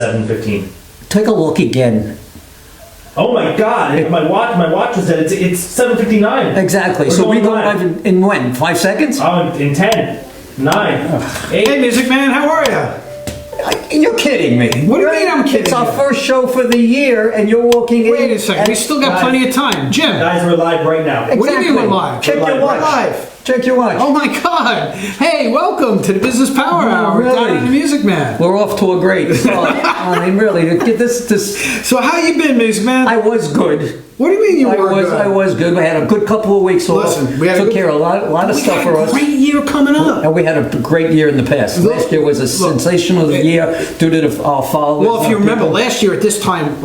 7:15. Take a look again. Oh my God! My watch was said it's 7:59. Exactly. We're So we going go live. live in when? 5 seconds? In 10, 9, 8. Hey, Music Man, how are you? You're kidding me. What do you mean I'm kidding It's our you? first show for the year, and you're walking in. Wait a second, we still got plenty of time. Jim, Guys, we're live right now. Exactly. what do you mean we're live? Check We're your live. watch. We're live. Check your watch. Oh my God! Hey, welcome to the Business Power Hour with really? Donnie and the Music Man. We're off to a great start. I mean, really, this. So how you been, Music Man? I was good. What do you mean you were good? I was good. We had a good couple of weeks off. Listen, we had a took good- care of a lot of We stuff got for a us. great year coming up. And we had a great year in the past. Look, Last year was a sensational year due to our followers. Well, if you remember last year at this time,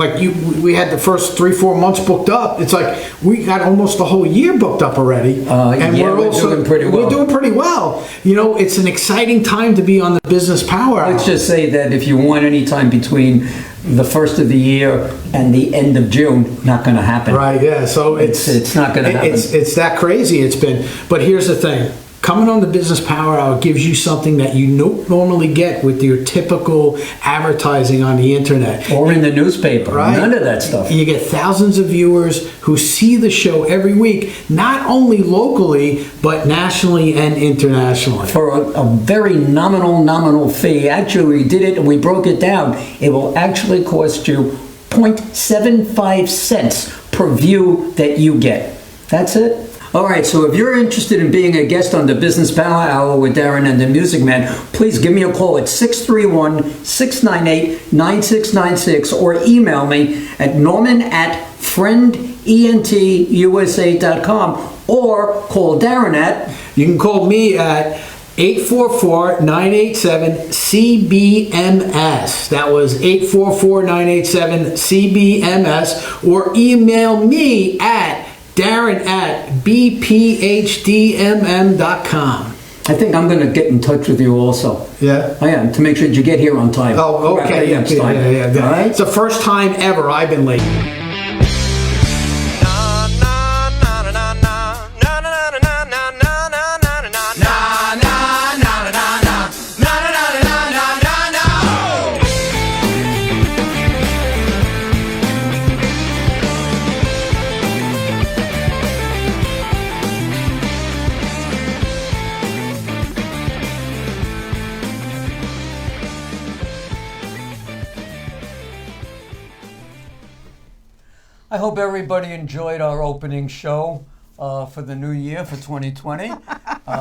we had the first 3-4 months booked up. It's like we got almost the whole year booked up already, and yeah, we're doing pretty well. We're doing pretty well. You know, it's an exciting time to be on the Business Power Hour. Let's just say that if you want any time between the first of the year and the end of June, not going to happen. Right, yeah. So It's not gonna happen. It's that crazy it's been. But here's the thing. Coming on the Business Power Hour gives you something that you don't normally get with your typical advertising on the internet. Or in the newspaper. Right? None of that stuff. You get thousands of viewers who see the show every week, not only locally, but nationally and internationally. For a very nominal fee. Actually, we did it and we broke it down. It will actually cost you 0.75 cents per view that you get. That's it. All right, so if you're interested in being a guest on the Business Power Hour with Darren and the Music Man, please give me a call at 631-698-9696 or email me at norman@friendentusa.com or call Darren at... You can call me at 844-987-CBMS. That was 844-987-CBMS. Or email me at Darren@bphdmm.com. I think I'm going to get in touch with you also. Yeah? I am, to make sure that you get here on time. Oh, okay. Next time. Yeah. All right? It's the first time ever I've been late. I hope everybody enjoyed our opening show for the new year, for 2020.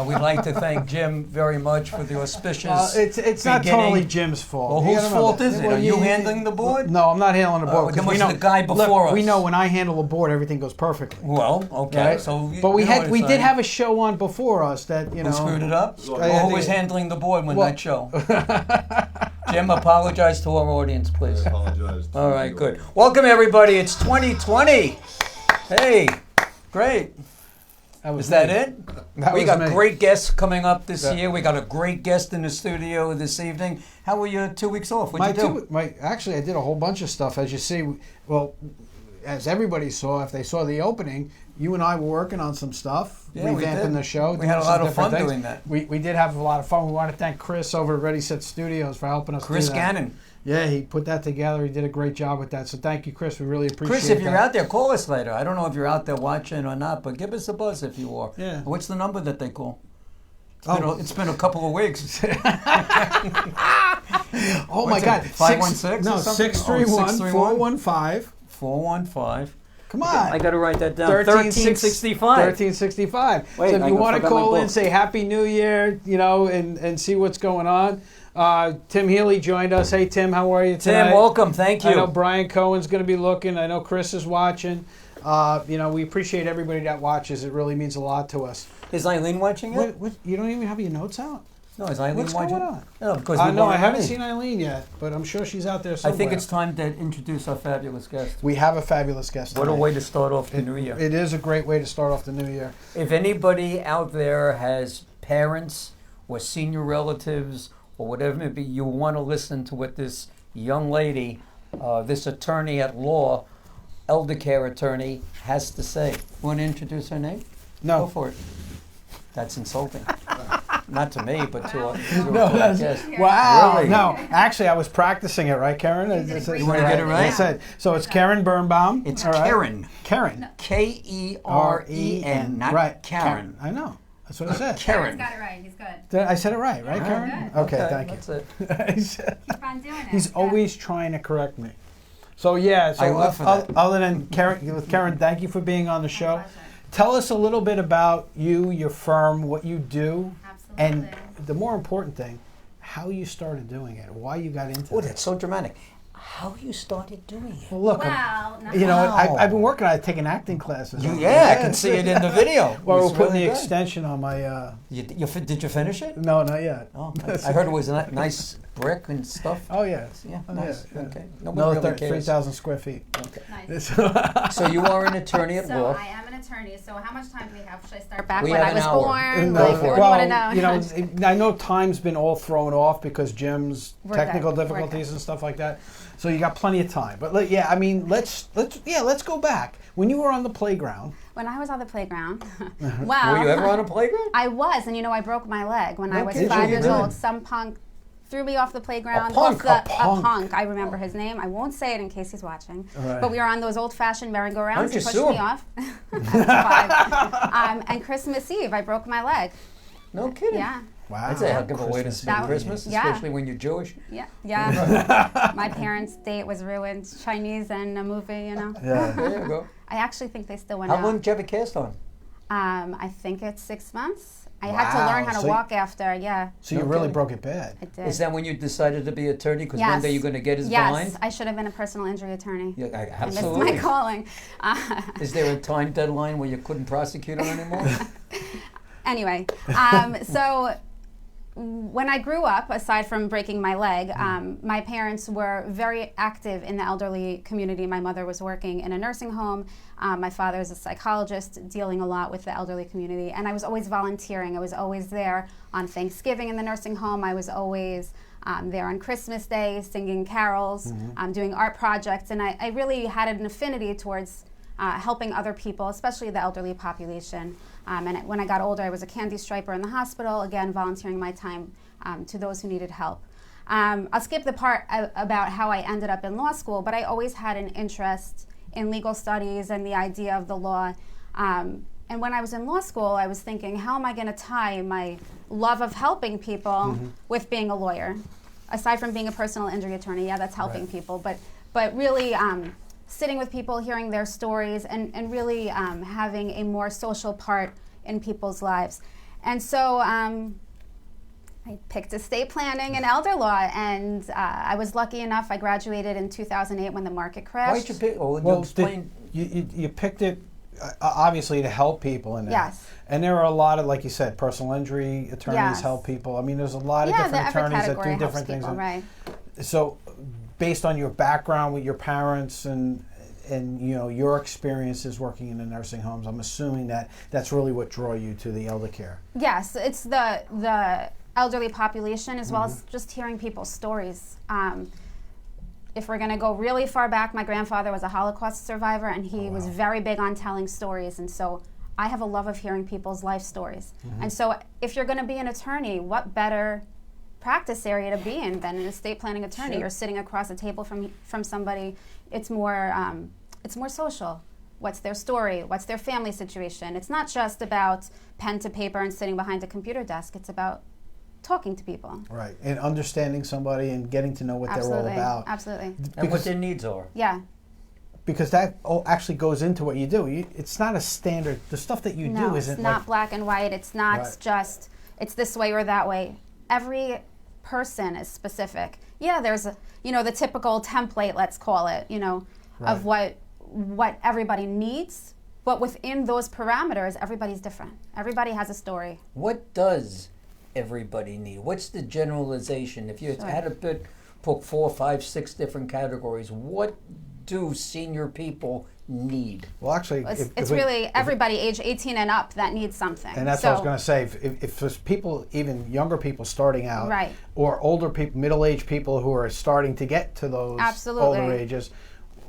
We'd like to thank Jim very much for the auspicious It's not beginning. totally Jim's fault. Well, You whose gotta remember fault is it? Well, Are you handling the board? No, I'm not handling the board. then 'cause was the guy before look, us? We know when I handle a board, everything goes perfectly. Well, okay. Right? So, but we you know had what we I'm did saying. have a show on before us that Who screwed it up? I Or think who was it- handling the board when Well- that show? Jim, apologize to our audience, please. I apologize. All right, good. Welcome, everybody. It's 2020. Hey, great. Is that it? That We was got me. great guests coming up this Yeah. year. We got a great guest in the studio this evening. How were your 2 weeks off? What'd you do? Actually, I did a whole bunch of stuff. As you see, well, as everybody saw, if they saw the opening, you and I were working on some stuff, Yeah, we revamping did. the show. We doing had a some lot of different fun things. doing that. We did have a lot of fun. We want to thank Chris over at Ready Set Studios for helping us. Chris do that. Gannon. Yeah, he put that together. He did a great job with that. So thank you, Chris. We really appreciate it. Chris, if you're out there, call us later. I don't know if you're out there watching or not, but give us a buzz if you are. Yeah. What's the number that they call? It's Oh. been a couple of weeks. Oh my What's God. it, 516 No, or something? 631-415. 415. Come on. I got to write that down. 1365. 1365. 1365. Wait, So if I you want to forgot my call in, book. say Happy New Year, and see what's going on. Tim Healy joined us. Hey, Tim, how are you tonight? Tim, welcome. Thank you. I know Brian Cohen's going to be looking. I know Chris is watching. We appreciate everybody that watches. It really means a lot to us. Is Eileen watching it? What, you don't even have your notes out? No, is Eileen What's watching? going on? No, because No, I haven't seen Eileen yet, but I'm sure she's out there I somewhere. think it's time to introduce our fabulous guest. We have a fabulous guest What a tonight. way to start off the new year. It is a great way to start off the new year. If anybody out there has parents or senior relatives or whatever it may be, you want to listen to what this young lady, this attorney at law, elder care attorney, has to say. Want to introduce her name? No. Go for it. That's insulting. Not to me, but to a guest. Wow. Really? No, actually, I was practicing it, right, Karen? You want to get it right? That's it. So it's Keren Birnbaum. It's all right? Keren. Keren. Keren, not right. Karen. I know. That's what I said. Keren. Karen's got it right. He's good. I said it right, Karen? good. Okay, thank That's you. it. He's Keep on doing it. he's always trying to correct me. So yeah, so I live for that. other than Karen, thank you for being on the show. pleasure. Tell us a little bit about you, your firm, what you do, Absolutely. and the more important thing, how you started doing it, why you got into Oh, it. that's so dramatic. How you started doing it? Well, look, Well, no. you know, Wow. I've been working on it, taking acting classes. Yeah, I can see it in the video. Well, It we're was putting really the good. extension on my. Did you finish it? No, not yet. Oh, I heard it was a nice brick and stuff. Oh yeah. Yeah, Oh, nice. yeah. Okay. Another Nobody really cares. 3,000 square feet. Nice. So you are an attorney at So law. I am an attorney. So how much time do we have? Should I start back We when have I an was hour. born? Go Like, for what do it. you want to know? You know, I know time's been all thrown off because Jim's We're technical good. We're difficulties good. and stuff like that. So you got plenty of time. But yeah, I mean, let's go back when you were on the playground. When I was on the playground, Uh-huh. wow. Were you ever on a playground? I was, and I broke my leg when I was kidding. 5 You years did? old. Some punk threw me off the playground. A punk? Off A punk. A punk. I remember his name. I won't say it in case he's watching. Right. But we were on those old-fashioned merry-go-rounds. Why don't you He pushed sue me him? off. I was 5. And Christmas Eve, I broke my leg. No kidding. Yeah. Wow. That's a heck of a way to Christmas spend That- Christmas, yeah. especially when you're Jewish. Yeah, yeah. My parents' date was ruined. Chinese and a movie, Yeah. There you go. I actually think they still went How out. long did you have a cast on? I think it's 6 months. I had to learn Wow. how to So walk after. Yeah, So you No really kidding. broke it bad. I did. Is that when you decided to be attorney? Because one day you're going to get his yes, behind? I should have been a personal injury attorney. Yeah, And absolutely. it's my calling. Is there a time deadline where you couldn't prosecute him anymore? Anyway, so when I grew up, aside from breaking my leg, my parents were very active in the elderly community. My mother was working in a nursing home. My father is a psychologist dealing a lot with the elderly community. And I was always volunteering. I was always there on Thanksgiving in the nursing home. I was always there on Christmas Day singing carols, doing art projects. And I really had an affinity towards helping other people, especially the elderly population. And when I got older, I was a candy striper in the hospital, again, volunteering my time to those who needed help. I'll skip the part about how I ended up in law school, but I always had an interest in legal studies and the idea of the law. And when I was in law school, I was thinking, how am I going to tie my love of helping people with being a lawyer? Aside from being a personal injury attorney, yeah, that's helping people, but really sitting with people, hearing their stories, and really having a more social part in people's lives. And so I picked estate planning and elder law, and I was lucky enough, I graduated in 2008 when the market crashed. Why did you pick? Oh, Well, explain. you picked it obviously to help people in that. Yes. And there are a lot of, like you said, personal injury attorneys Yes. help people. I mean, there's a lot of Yeah, different every attorneys that category do helps different things. people, right. So, based on your background with your parents and your experiences working in the nursing homes, I'm assuming that that's really what drew you to the elder care. Yes, it's the elderly population as well as just hearing people's stories. If we're going to go really far back, my grandfather was a Holocaust survivor, and he was very big on telling stories. And so I have a love of hearing people's life stories. And so if you're going to be an attorney, what better practice area to be in than an estate planning attorney? Sure. You're sitting across a table from somebody. It's more social. What's their story? What's their family situation? It's not just about pen to paper and sitting behind a computer desk. It's about talking to people. Right. And understanding somebody and getting to know what they're all Absolutely. about. Absolutely. And what Because- their needs are. Yeah. Because that actually goes into what you do. It's not a standard. The stuff that you No, do it's isn't not like black and white. It's not Right. just it's this way or that way. Every person is specific. Yeah, there's the typical template, let's call it, of what everybody needs, but within those parameters, everybody's different. Everybody has a story. What does everybody need? What's the generalization? If you Sure. had to pick 4, 5, 6 different categories, what do senior people need? Well, actually, It's really everybody age 18 and up that needs something. and that's what I was going to say. If there's people, even younger people starting out, Right. or older people, middle-aged people who are starting to get to those Absolutely. older ages,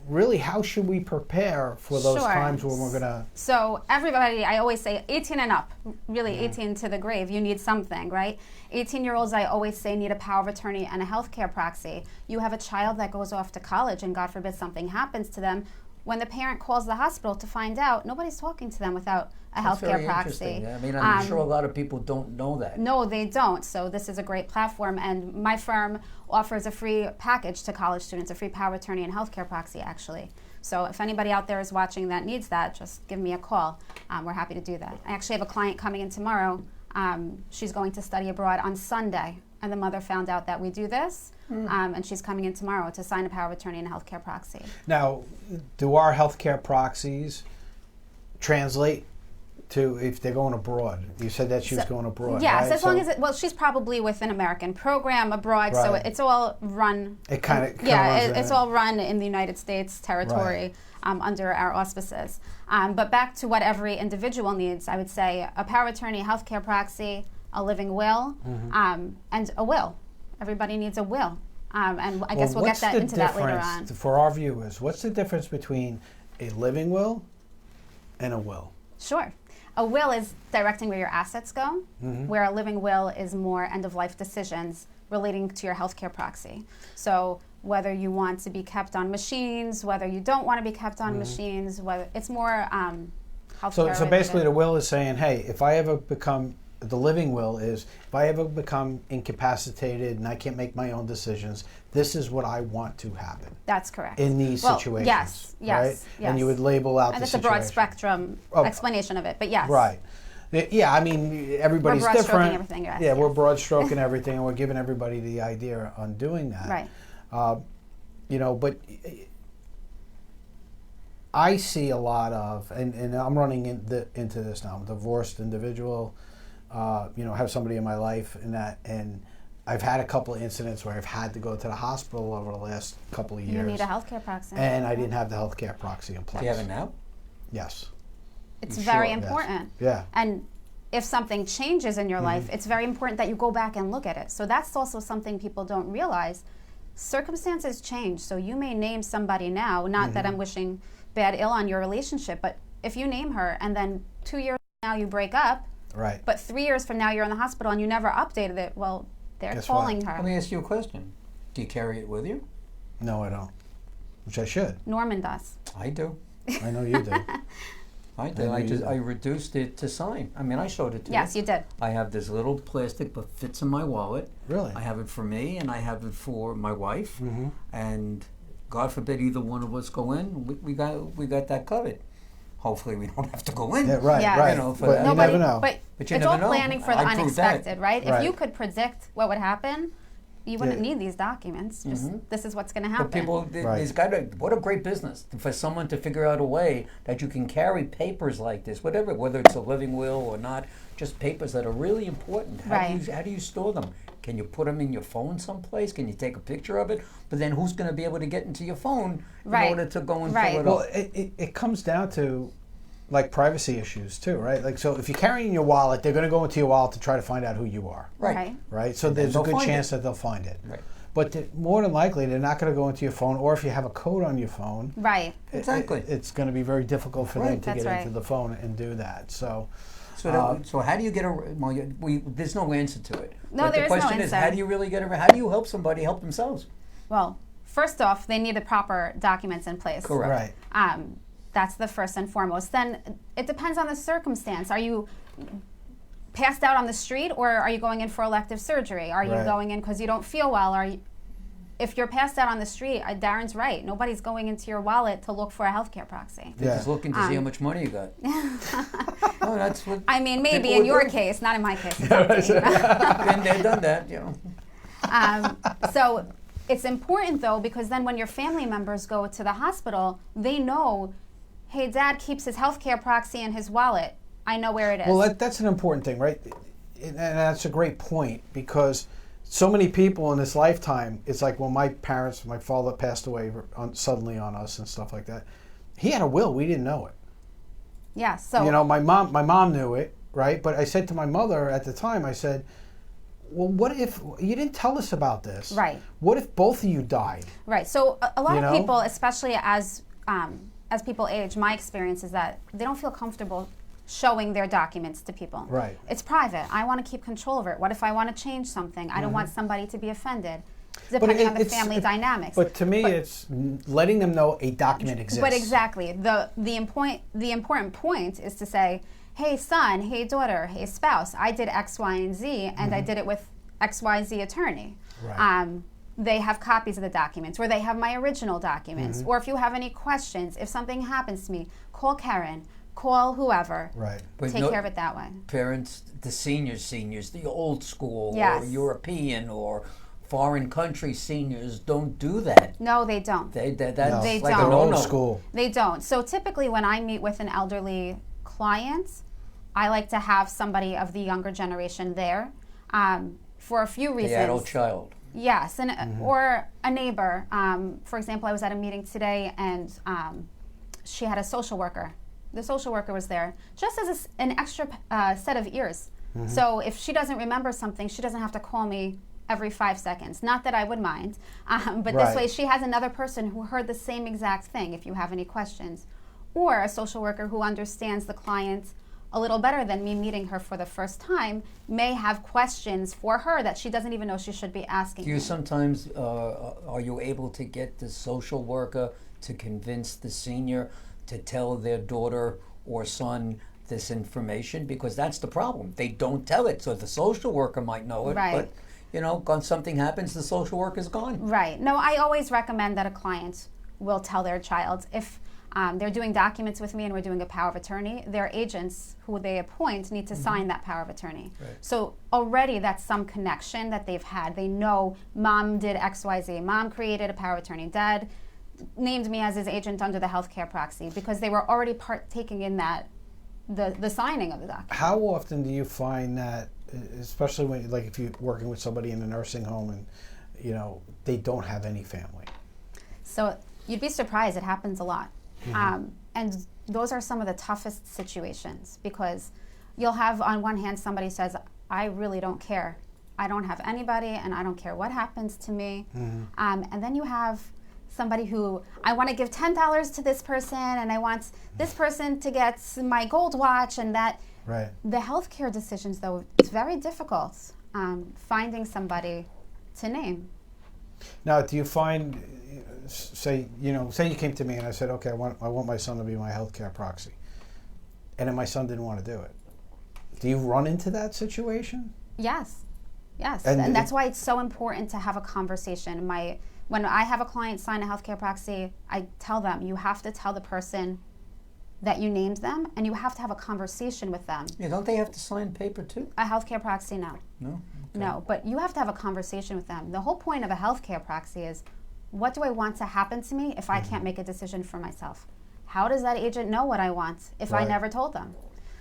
really, how should we prepare for those Sure. times when we're gonna? So everybody, I always say 18 and up, really 18 to the grave, you need something, right? 18-year-olds, I always say, need a power of attorney and a healthcare proxy. You have a child that goes off to college and God forbid something happens to them. When the parent calls the hospital to find out, nobody's talking to them without a That's healthcare very proxy. interesting. I mean, I'm sure a lot of people don't know that. No, they don't. So this is a great platform, and my firm offers a free package to college students, a free power of attorney and healthcare proxy, actually. So if anybody out there is watching that needs that, just give me a call. We're happy to do that. I actually have a client coming in tomorrow. She's going to study abroad on Sunday, and the mother found out that we do this, and she's coming in tomorrow to sign a power of attorney and a healthcare proxy. Now, do our healthcare proxies translate to if they're going abroad? You said that she was going abroad. Yes, right? as long as well, she's probably with an American program abroad, so Right. it's all run. It kind of It's all run in the United States territory under our auspices. But back to what every individual needs, I would say a power of attorney, a healthcare proxy, a living will, and a will. Everybody needs a will, and I guess we'll get that into that later on. For our viewers, what's the difference between a living will and a will? Sure. A will is directing where your assets go, where a living will is more end-of-life decisions relating to your healthcare proxy. So whether you want to be kept on machines, whether you don't want to be kept on machines, whether it's more healthcare. So basically the will is saying, hey, if I ever become, the living will is, if I ever become incapacitated and I can't make my own decisions, this is what I want to happen. That's correct. In these situations. Yes, right? yes. And you would label out and the it's a situation. broad spectrum explanation of it, but yes. Right. Yeah, I mean, everybody's We're broad stroking different. everything, yes, yeah, yes. we're broad stroking everything, and we're giving everybody the idea on doing that. Right. You know, but I see a lot of, and I'm running into this now. I'm a divorced individual. You know, have somebody in my life, and I've had a couple of incidents where I've had to go to the hospital over the last couple of years. You need a healthcare proxy. And I didn't have the healthcare proxy in place. Do you have it now? Yes. It's Sure, very yes. important. Yeah. And if something changes in your life, it's very important that you go back and look at it. So that's also something people don't realize. Circumstances change. So you may name somebody now, not that I'm wishing bad ill on your relationship, but if you name her and then 2 years from now you break up, Right. but 3 years from now you're in the hospital and you never updated it, well, they're Guess calling what? her. Let me ask you a question. Do you carry it with you? No, I don't. Which I should. Norman does. I do. I know you do. I do. I reduced it to sign. I mean, I showed it to you. Yes, you did. I have this little plastic, but fits in my wallet. Really? I have it for me, and I have it for my wife. And God forbid either one of us go in, we got that covered. Hopefully, we don't have to go in. Yeah, right, Yeah. right. You know, for but that. you never know. But But you it's never all know. planning for the I proved that. unexpected, right? Right. If you could predict what would happen, you wouldn't Yeah. need these documents. Just this is what's going to happen. But people, Right. there's got to, what a great business for someone to figure out a way that you can carry papers like this, whether it's a living will or not, just papers that are really important. Right. How do you store them? Can you put them in your phone someplace? Can you take a picture of it? But then who's going to be able to get into your phone in Right. order to go and Right. fill it Well, up? it comes down to like privacy issues too, right? Like, so if you're carrying your wallet, they're going to go into your wallet to try to find out who you are, Right. right? So And then there's a they'll good find chance it. that they'll find it. Right. But more than likely, they're not going to go into your phone, or if you have a code on your phone, Right. Exactly. it's going to be very difficult for them Right. to That's get right. into the phone and do that. So, So how do you get a? Well, there's no answer to it. No, but there is the no question is, answer. how do you really get a? How do you help somebody help themselves? Well, first off, they need the proper documents in place. Correct. right. That's the first and foremost. Then it depends on the circumstance. Are you passed out on the street, or are you going in for elective surgery? Are you Right. going in because you don't feel well? If you're passed out on the street, Darren's right. Nobody's going into your wallet to look for a healthcare proxy. They're Yeah. just looking to see how much money you got. No, that's what. I mean, maybe people in would your do. case, not in my case. It's up to you. Been there, done that. You know. So it's important though, because then when your family members go to the hospital, they know, hey, Dad keeps his healthcare proxy in his wallet. I know where it is. Well, that's an important thing, right? And that's a great point, because so many people in this lifetime, it's like when my father passed away suddenly on us and stuff like that. He had a will, we didn't know it. yeah. So You know, my mom knew it, right? But I said to my mother at the time, I said, well, what if you didn't tell us about this? Right. What if both of you died? Right. So a lot You of know? people, especially as people age, my experience is that they don't feel comfortable showing their documents to people. Right. It's private. I want to keep control over it. What if I want to change something? I don't want somebody to be offended, depending on the family dynamics. But to me, it's letting them know a document exists. But exactly, the important point is to say, hey son, hey daughter, hey spouse, I did X, Y, and Z, and I did it with XYZ attorney. Right. They have copies of the documents, or they have my original documents. Or if you have any questions, if something happens to me, call Keren, call whoever. Right. But Take care of it that way. Parents, the seniors, the old school, Yes. or European, or foreign country seniors don't do that. No, they don't. That's They like don't. a They're old no-no. school. They don't. So typically when I meet with an elderly client, I like to have somebody of the younger generation there for a few reasons. The adult child. Yes, and or a neighbor. For example, I was at a meeting today, and she had a social worker. The social worker was there just as an extra set of ears. So if she doesn't remember something, she doesn't have to call me every 5 seconds. Not that I would mind, but Right. this way she has another person who heard the same exact thing if you have any questions. Or a social worker who understands the client a little better than me meeting her for the first time, may have questions for her that she doesn't even know she should be asking. Do you me. sometimes, are you able to get the social worker to convince the senior to tell their daughter or son this information? Because that's the problem. They don't tell it. So the social worker might know it, Right. but something happens, the social worker's gone. Right. No, I always recommend that a client will tell their child if they're doing documents with me and we're doing a power of attorney, their agents who they appoint need to sign that power of attorney. Right. So already that's some connection that they've had. They know mom did XYZ, mom created a power of attorney, dad named me as his agent under the healthcare proxy, because they were already partaking in that, the signing of the document. How often do you find that, especially when, like, if you're working with somebody in a nursing home and, they don't have any family? So you'd be surprised, it happens a lot. And those are some of the toughest situations, because you'll have on one hand somebody says, I really don't care. I don't have anybody and I don't care what happens to me. And then you have somebody who, I want to give $10 to this person and I want this person to get my gold watch, and that. Right. The healthcare decisions, though, it's very difficult finding somebody to name. Now, do you find, say you came to me and I said, okay, I want my son to be my healthcare proxy, and then my son didn't want to do it. Do you run into that situation? Yes. And And that's why it's so important to have a conversation. When I have a client sign a healthcare proxy, I tell them, you have to tell the person that you named them, and you have to have a conversation with them. Yeah, don't they have to sign paper too? A healthcare proxy, no. No? Okay. No, but you have to have a conversation with them. The whole point of a healthcare proxy is, what do I want to happen to me if I can't make a decision for myself? How does that agent know what I want if I Right. never told them?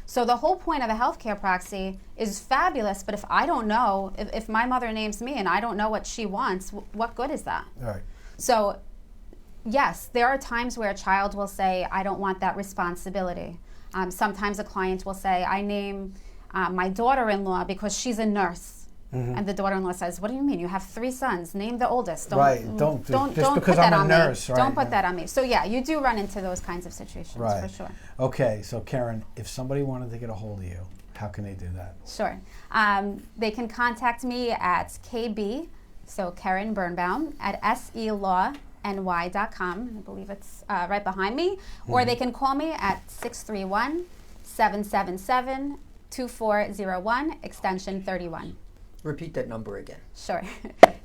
So the whole point of a healthcare proxy is fabulous, but if I don't know, if my mother names me and I don't know what she wants, what good is that? All right. So yes, there are times where a child will say, I don't want that responsibility. Sometimes a client will say, I name my daughter-in-law because she's a nurse. And the daughter-in-law says, what do you mean? You have 3 sons. Name the oldest. Don't just don't because put that I'm a on nurse, me. right? Don't put that on me. So yeah, you do run into those kinds of situations Right. for sure. Okay, so Keren, if somebody wanted to get a hold of you, how can they do that? Sure. They can contact me at KB, so Keren Birnbaum, at selawny.com. I believe it's right behind me. Or they can call me at 631-777-2401, extension 31. Repeat that number again. Sure.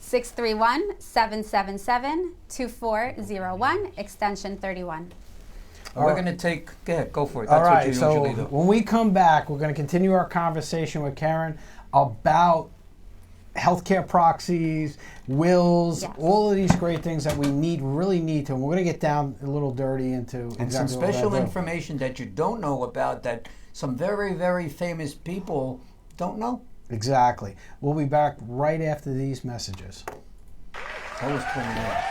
631-777-2401, extension 31. We're going to take, go for it. All That's right, what you so usually do. when we come back, we're going to continue our conversation with Keren about healthcare proxies, wills, Yes. all of these great things that we really need to. And we're going to get down a little dirty into And some exactly what special we're gonna do. information that you don't know about that some very, very famous people don't know. Exactly. We'll be back right after these messages. That was pretty nice.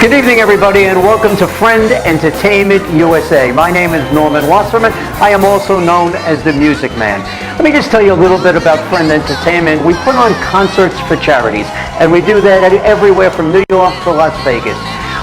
Good evening, everybody, and welcome to Friend Entertainment USA. My name is Norman Wasserman. I am also known as the Music Man. Let me just tell you a little bit about Friend Entertainment. We put on concerts for charities, and we do that everywhere from New York to Las Vegas.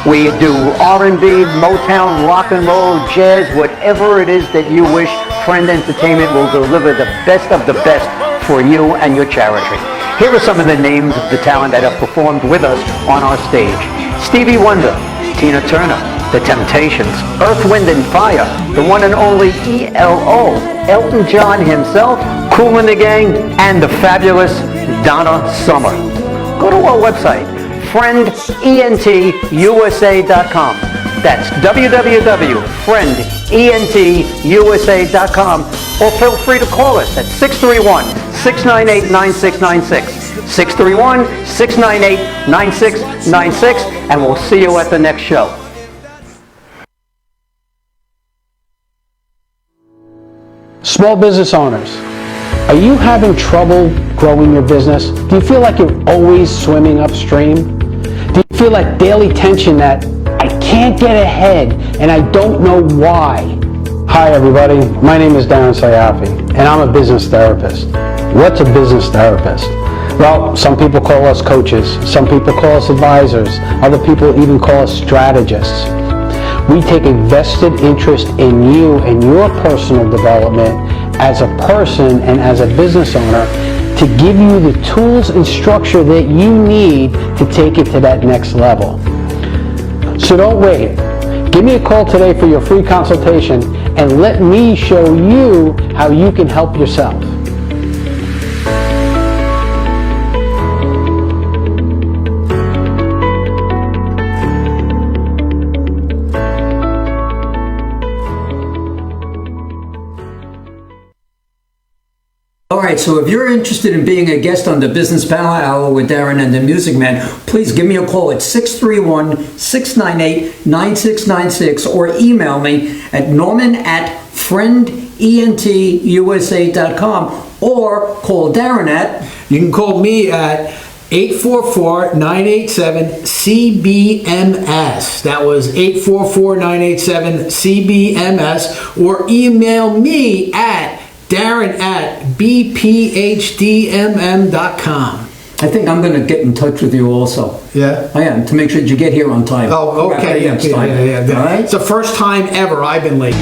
We do R&B, Motown, rock and roll, jazz, whatever it is that you wish. Friend Entertainment will deliver the best of the best for you and your charity. Here are some of the names of the talent that have performed with us on our stage. Stevie Wonder, Tina Turner, The Temptations, Earth, Wind and Fire, the one and only ELO, Elton John himself, Kool and the Gang, and the fabulous Donna Summer. Go to our website, friendentusa.com. That's www.friendentusa.com, or feel free to call us at 631-698-9696. 631-698-9696, and we'll see you at the next show. Small business owners, are you having trouble growing your business? Do you feel like you're always swimming upstream? Do you feel like daily tension that I can't get ahead and I don't know why? Hi everybody, my name is Darren Sayafi and I'm a business therapist. What's a business therapist? Well, some people call us coaches, some people call us advisors, other people even call us strategists. We take a vested interest in you and your personal development as a person and as a business owner to give you the tools and structure that you need to take it to that next level. So don't wait. Give me a call today for your free consultation and let me show you how you can help yourself. All right, so if you're interested in being a guest on the Business Power Hour with Darren and the Music Man, please give me a call at 631-698-9696 or email me at norman@friendentusa.com or call Darren at... You can call me at 844-987-CBMS. That was 844-987-CBMS, or email me at Darren@bphdmm.com. I think I'm going to get in touch with you also. Yeah? I am, to make sure that you get here on time. Oh, okay. Next time. Yeah. All right? It's the first time ever I've been late.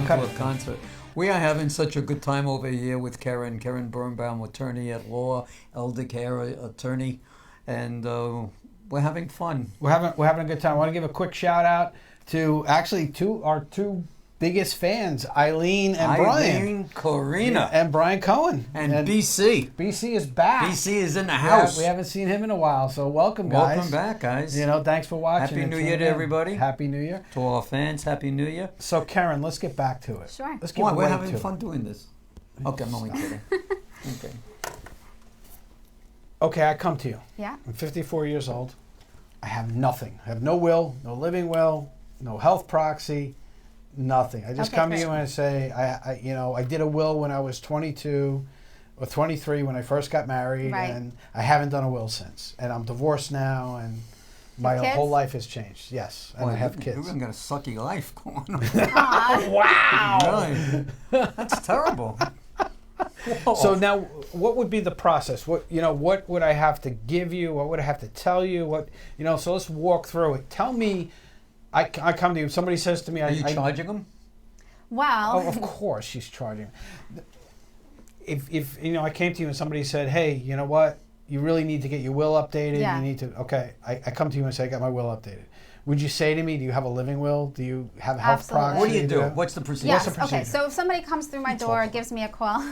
To a concert. We are having such a good time over here with Keren Birnbaum, attorney at law, elder care attorney, and we're having fun. We're having a good time. I want to give a quick shout out to our two biggest fans, Eileen and Brian. Corina. And Brian Cohen. And BC. BC is back. BC is in the house. Yeah, we haven't seen him in a while, so welcome, guys. Welcome back, guys. Thanks for watching. Happy New Year to everybody. Happy New Year. To all our fans, Happy New Year. So, Karen, let's get back to it. Sure. Let's get Why? We're right having to fun doing this. Okay, I'm only kidding. Okay. Okay, I come to you. Yeah. I'm 54 years old. I have nothing. I have no will, no living will, no health proxy, nothing. I just come to you and I say, I did a will when I was 22 or 23 when I first got married, and I haven't done a will since. And I'm divorced now, and my whole life has changed. Yes, and I have kids. You've got a sucky life going on. Wow. Really? That's terrible. Whoa. So now, what would be the process? What would I have to give you? What would I have to tell you? So let's walk through it. Tell me. I come to you. Somebody says to me, "Are you charging them?" Wow. Oh, of course, she's charging. If I came to you and somebody said, "Hey, you know what? You really need to get your will updated. Yeah. You need to." Okay, I come to you and say, "I got my will updated." Would you say to me, "Do you have a living will? Do you have health proxy?" What do you do? What's the procedure? Yes. Okay. So if somebody comes through my door, gives me a call,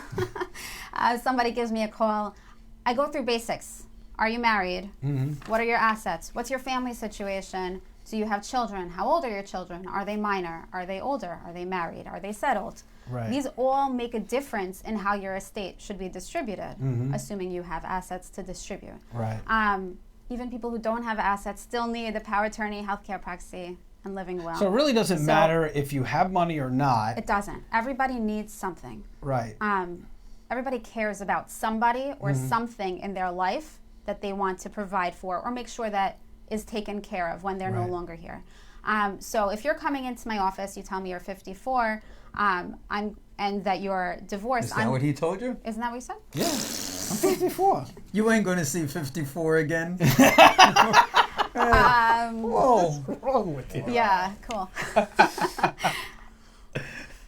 somebody gives me a call, I go through basics. Are you married? Mm-hmm. What are your assets? What's your family situation? Do you have children? How old are your children? Are they minor? Are they older? Are they married? Are they settled? Right. These all make a difference in how your estate should be distributed, assuming you have assets to distribute. Right. Even people who don't have assets still need the power of attorney, healthcare proxy, and living will. So it really doesn't matter if you have money or not. It doesn't. Everybody needs something. Right. Everybody cares about somebody or something in their life that they want to provide for or make sure that is taken care of when they're no longer here. So if you're coming into my office, you tell me you're 54, and that you're divorced. Is that what he told you? Isn't that what you said? Yeah. I'm 54. You ain't going to see 54 again. Whoa. What's wrong with you? Yeah, cool.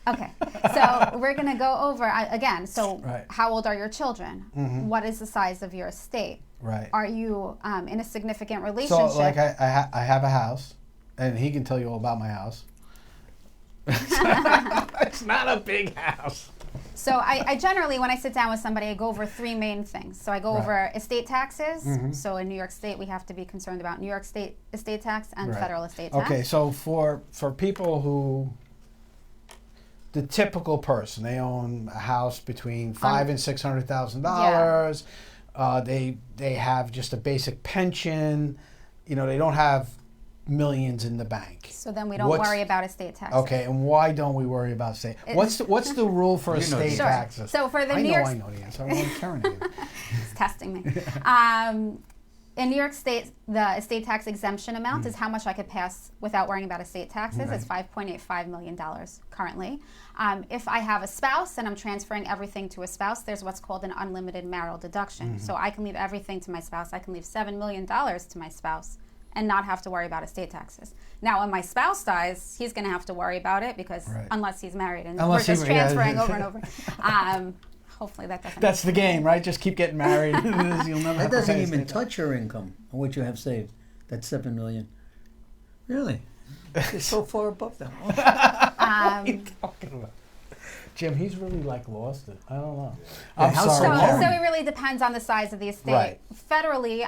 Okay, so we're going to go over, again, so how old are your children? What is the size of your estate? Right. Are you in a significant relationship? So, like, I have a house, and he can tell you all about my house. It's not a big house. So I generally, when I sit down with somebody, I go over three main things. So I go over estate taxes. So in New York State, we have to be concerned about New York State estate tax and federal estate tax. Okay, so for people who, the typical person, they own a house between $500,000 and $600,000. They have just a basic pension. You know, they don't have millions in the bank. So then we don't worry about estate taxes. Okay, and why don't we worry about estate? What's the rule for estate taxes? So for the I New York, know the answer. I want Keren to. It's testing me. In New York State, the estate tax exemption amount is how much I could pass without worrying about estate taxes. It's $5.85 million currently. If I have a spouse and I'm transferring everything to a spouse, there's what's called an unlimited marital deduction. So I can leave everything to my spouse. I can leave $7 million to my spouse and not have to worry about estate taxes. Now, when my spouse dies, he's going to have to worry about it because unless he's married and we're just transferring over and over. Hopefully that doesn't. That's the game, right? Just keep getting married. You'll never That doesn't even touch your income or what you have saved. That's $7 million. Really? It's so far above that. What are you talking about? Jim, he's really lost it. I don't know. I'm sorry. So it really depends on the size of the estate. Right. Federally,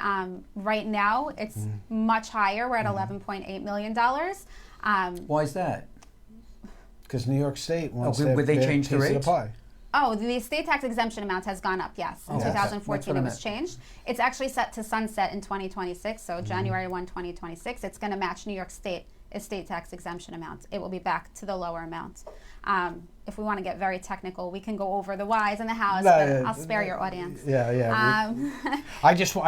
right now, it's much higher. We're at $11.8 million. Why is that? Because New York State wants would they change the rates? Oh, the estate tax exemption amount has gone up, yes. In 2014, it was changed. It's actually set to sunset in 2026, so January 1, 2026. It's going to match New York State estate tax exemption amount. It will be back to the lower amount. If we want to get very technical, we can go over the whys and the hows, but I'll spare your audience. I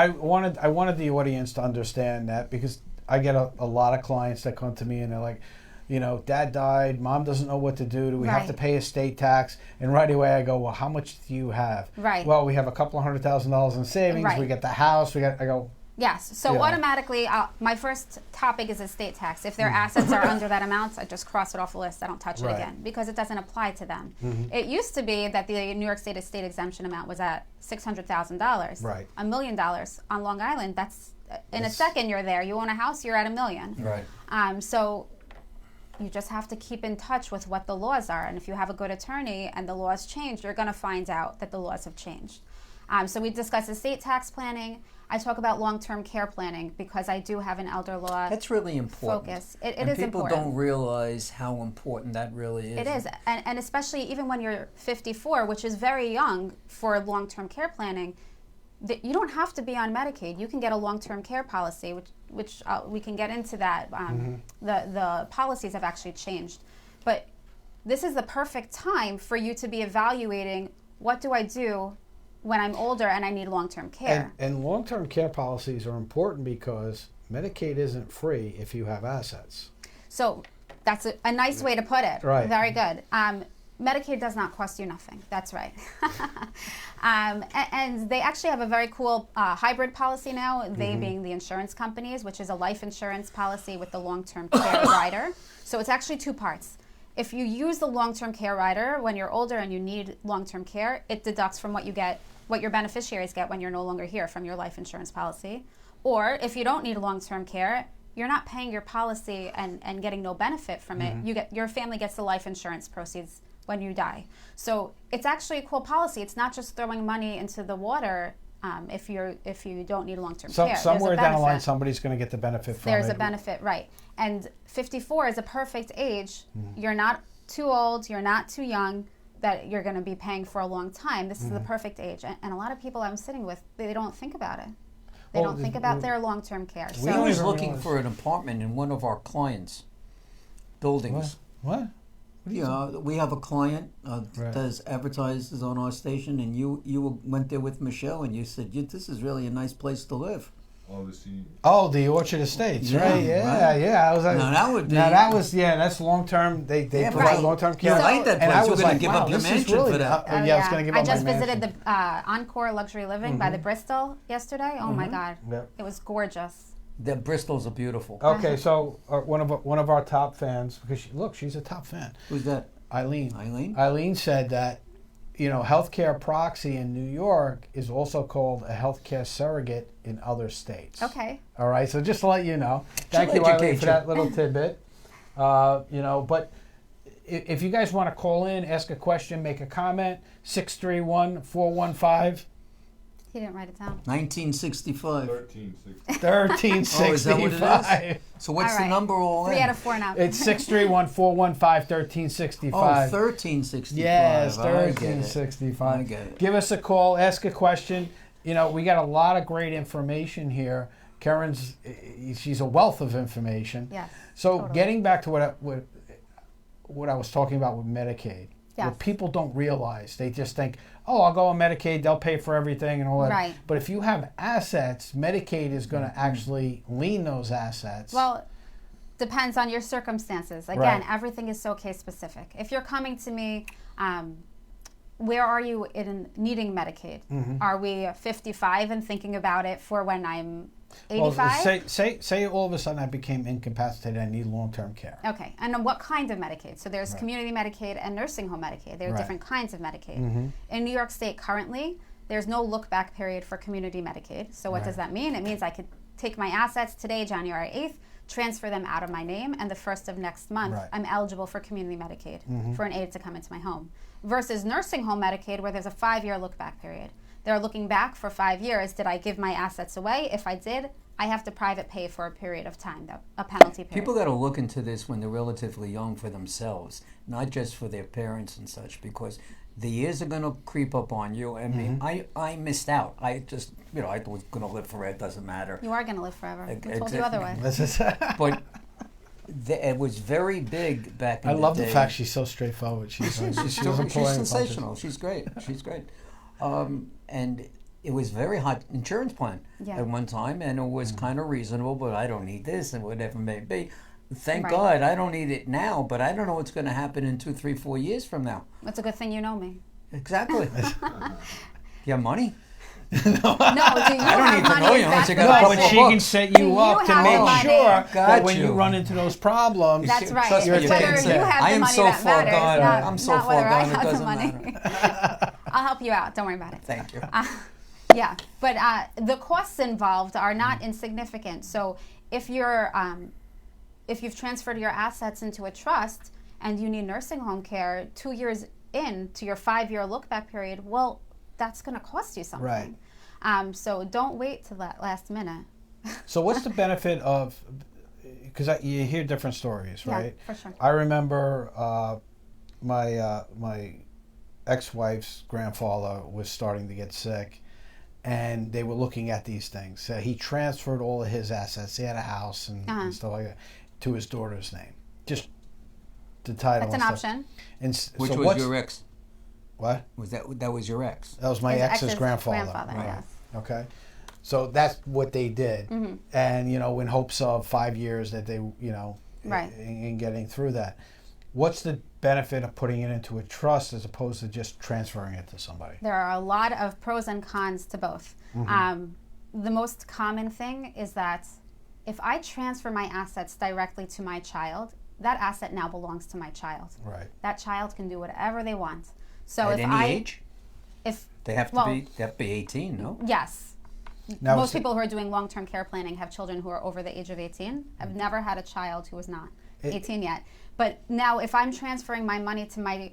wanted the audience to understand that because I get a lot of clients that come to me and they're like, you know, dad died, mom doesn't know what to do we have to pay estate tax? And right away I go, well, how much do you have? Right. Well, we have a couple $100,000 in savings, we get the house, I go. Yes, so automatically, my first topic is estate tax. If their assets are under that amount, I just cross it off the list. I don't touch it again because it doesn't apply to them. It used to be that the New York State estate exemption amount was at $600,000. Right. $1 million on Long Island, that's in a second you're there. You own a house, you're at $1 million. Right. So you just have to keep in touch with what the laws are. And if you have a good attorney and the laws change, you're going to find out that the laws have changed. So we discuss estate tax planning. I talk about long-term care planning because I do have an elder law. That's really important. Focus. It and is people important. don't realize how important that really is. It is, and especially even when you're 54, which is very young for long-term care planning. You don't have to be on Medicaid. You can get a long-term care policy, which we can get into that. The policies have actually changed, but this is the perfect time for you to be evaluating what do I do when I'm older and I need long-term care. And long-term care policies are important because Medicaid isn't free if you have assets. So that's a nice way to put it. Right. Very good. Medicaid does not cost you nothing. That's right. And they actually have a very cool hybrid policy now, they being the insurance companies, which is a life insurance policy with the long-term care rider. So it's actually two parts. If you use the long-term care rider when you're older and you need long-term care, it deducts from what you get, what your beneficiaries get when you're no longer here from your life insurance policy. Or if you don't need long-term care, you're not paying your policy and getting no benefit from it. Your family gets the life insurance proceeds when you die. So it's actually a cool policy. It's not just throwing money into the water if you don't need long-term So, care. somewhere There's a down the line, benefit. somebody's going to get the benefit from There's it. a benefit, right? And 54 is a perfect age. Mm-hmm. You're not too old. You're not too young. That you're going to be paying for a long time. This is Mm-hmm. the perfect age. And a lot of people I'm sitting with, they don't think about it. They Well, don't think about their long-term care. we I So was even looking realize- for an apartment in one of our clients' buildings. What? Yeah, we have a client Right. that advertises on our station, and you went there with Michelle, and you said, "This is really a nice place to live." Obviously, Oh, the Orchard Estates, Yeah, right? Yeah, right. yeah. I was like, Now that would be- that's long term. They Yeah, provide right. long term You care. like that And place, I you're was gonna like, give wow, up your this is mansion really, for that. Oh, yeah, I was going to give I up just my visited mansion. the Encore Luxury Living by the Bristol yesterday. Oh my God, Yep. it was gorgeous. The Bristols are beautiful. Okay, so one of our top fans, because she's a top fan. Who's that? Eileen. Eileen? Eileen said that, healthcare proxy in New York is also called a healthcare surrogate in other states. Okay. All right, so just to let you know. Thank you, educate Eileen, for you. that little tidbit. But if you guys want to call in, ask a question, make a comment, 631-415. He didn't write it down. 1965. 1360. Oh, is that what it is? 1365. So what's All the right. number all 3 in? out of 4 now. It's 631-415-1365. Oh, 1365. Yes, I get it. 1365. I get it. Give us a call, ask a question. We got a lot of great information here. She's a wealth of information. Yes, So totally. getting back to what I was talking about with Medicaid, Yes. what people don't realize, they just think, oh, I'll go on Medicaid, they'll pay for everything and all that. Right. But if you have assets, Medicaid is going to actually lien those assets. Well, depends on your circumstances. Again, Right. everything is so case specific. If you're coming to me, where are you in needing Medicaid? Mm-hmm. Are we 55 and thinking about it for when I'm Well, 85? say all of a sudden I became incapacitated, I need long-term care. Okay, and then what kind of Medicaid? So there's community Medicaid and nursing home Medicaid. There are Right. different kinds of Medicaid. In New York State currently, there's no look-back period for community Medicaid. So what does that mean? It means I could take my assets today, January 8th, transfer them out of my name, and the 1st of next month, Right. I'm eligible for community Medicaid for an aide to come into my home. Versus nursing home Medicaid, where there's a 5-year look-back period. They're looking back for 5 years. Did I give my assets away? If I did, I have to private pay for a period of time, a penalty period. People got to look into this when they're relatively young for themselves, not just for their parents and such, because the years are going to creep up on you. I mean, I missed out. I just, I was going to live forever. It doesn't matter. You are going to live forever. We told Exactly. you otherwise. This is But it was very big back in I the love day. the fact she's so straightforward. She doesn't She's pull any punches. sensational. She's great. She's great. And it was very hot insurance plan Yeah. at one time, and it was kind of reasonable, but I don't need this and whatever it may be. Thank Right. God I don't need it now, but I don't know what's going to happen in 2, 3, 4 years from now. It's a good thing you know me. Exactly. You have money? No, do you I don't have need to money? know Is you that unless the you got a No, couple but question? she books. can set Do you you up to have make money? sure that Got when you you. run into those problems, That's right. Trust me, It's you whether can't you say, have I the am money so that far matters, gone. not, I'm so not far whether I gone, it have the doesn't money. matter. I'll help you out. Don't worry about it. Thank you. Yeah, but the costs involved are not insignificant. So if you've transferred your assets into a trust and you need nursing home care 2 years into your 5-year look-back period, well, that's going to cost you something. Right. So don't wait till that last minute. So what's the benefit of, because you hear different stories, Yeah, right? for sure. I remember my ex-wife's grandfather was starting to get sick, and they were looking at these things. He transferred all of his assets. He had a house and stuff like that to his daughter's name. Just the title. That's an and stuff. option. And Which so was what's- your ex? What? Was that was your ex? That was my His ex's grandfather. Right. Yes. Okay, so that's what they did, and in hopes of 5 years that they, Right. in getting through that. What's the benefit of putting it into a trust as opposed to just transferring it to somebody? There are a lot of pros and cons to both. The most common thing is that if I transfer my assets directly to my child, that asset now belongs to my child. Right. That child can do whatever they want. So At if any I, age? if They have to well, be 18, no? yes, Now, most is it- people who are doing long-term care planning have children who are over the age of 18. I've never had a child who was not 18 yet. But now if I'm transferring my money to my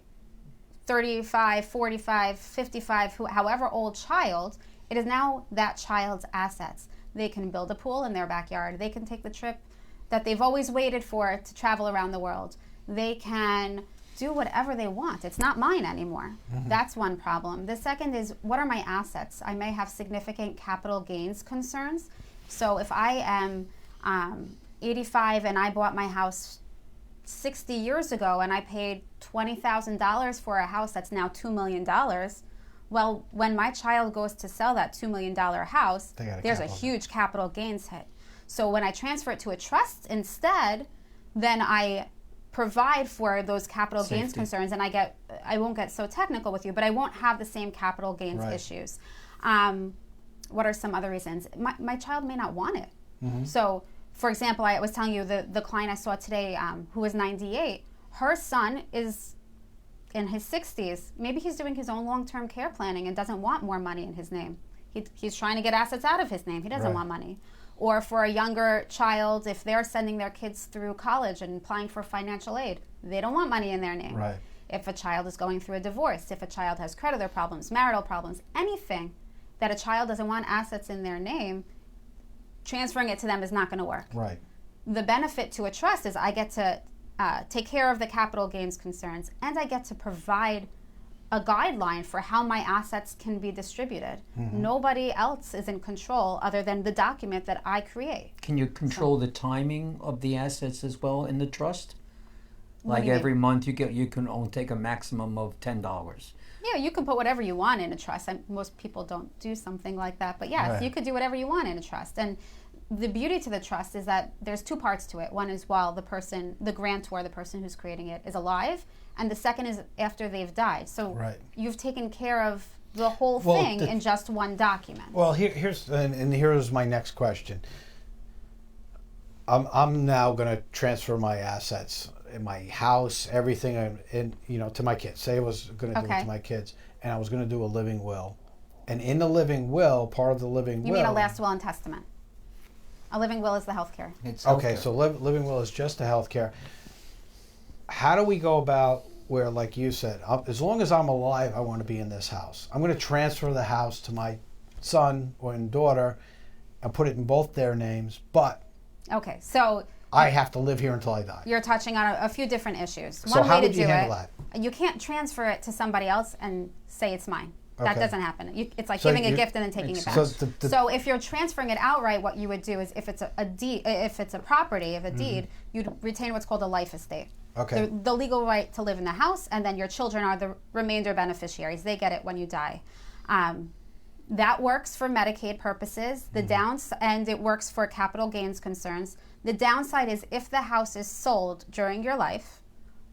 35, 45, 55, however old child, It is now that child's assets. They can build a pool in their backyard. They can take the trip that they've always waited for to travel around the world. They can do whatever they want. It's not mine anymore. That's one problem. The second is, what are my assets? I may have significant capital gains concerns. So if I am 85 and I bought my house 60 years ago and I paid $20,000 for a house that's now $2 million, well, when my child goes to sell that $2 million house, there's a huge capital gains hit. So when I transfer it to a trust instead, then I provide for those capital gains concerns, and I won't get so technical with you, but I won't have the same capital gains issues. What are some other reasons? My child may not want it. So, for example, I was telling you the client I saw today who was 98, her son is in his 60s. Maybe he's doing his own long-term care planning and doesn't want more money in his name. He's trying to get assets out of his name. He doesn't want money. Or for a younger child, if they're sending their kids through college and applying for financial aid, they don't want money in their name. Right. If a child is going through a divorce, if a child has creditor problems, marital problems, anything that a child doesn't want assets in their name, transferring it to them is not going to work. Right. The benefit to a trust is I get to take care of the capital gains concerns, and I get to provide a guideline for how my assets can be distributed. Nobody else is in control other than the document that I create. Can you control the timing of the assets as well in the trust? What Like do you every month you can only take a maximum of $10. Yeah, you can put whatever you want in a trust. Most people don't do something like that, but yes, you could do whatever you want in a trust. And the beauty to the trust is that there's two parts to it. One is while the grantor, the person who's creating it, is alive, and the second is after they've died. So you've taken care of the whole thing in just one document. Well, here's my next question. I'm now going to transfer my assets in my house, everything, to my kids. Say I was going to do it to my kids, and I was going to do a living will. And in the living will, part of the living will... You mean a last will and testament. A living will is the healthcare. Okay, so living will is just the healthcare. How do we go about where, like you said, as long as I'm alive, I want to be in this house. I'm going to transfer the house to my son or daughter and put it in both their names, but... Okay, so... I have to live here until I die. You're touching on a few different issues. So how would you handle that? You can't transfer it to somebody else and say it's mine. That doesn't happen. It's like giving a gift and then taking it back. So if you're transferring it outright, what you would do is, if it's a deed, if it's a property, if a deed, you'd retain what's called a life estate. Okay. The legal right to live in the house, and then your children are the remainder beneficiaries. They get it when you die. That works for Medicaid purposes. And it works for capital gains concerns. The downside is if the house is sold during your life,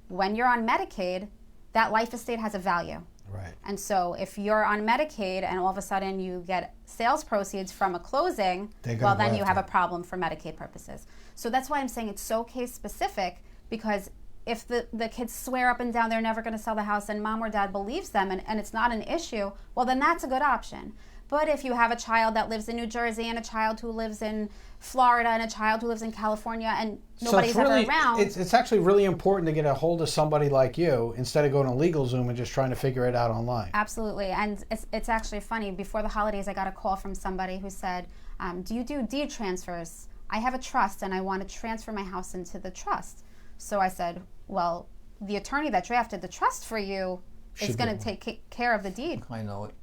when you're on Medicaid, that life estate has a value. Right. And so if you're on Medicaid and all of a sudden you get sales proceeds from a closing, well, then you have a problem for Medicaid purposes. So that's why I'm saying it's so case specific, because if the kids swear up and down they're never going to sell the house and mom or dad believes them and it's not an issue, well, then that's a good option. But if you have a child that lives in New Jersey and a child who lives in Florida and a child who lives in California and nobody's ever around. It's actually really important to get a hold of somebody like you instead of going to LegalZoom and just trying to figure it out online. Absolutely. And it's actually funny. Before the holidays, I got a call from somebody who said, do you do deed transfers? I have a trust and I want to transfer my house into the trust. So I said, well, the attorney that drafted the trust for you is going to take care of the deed. I know it.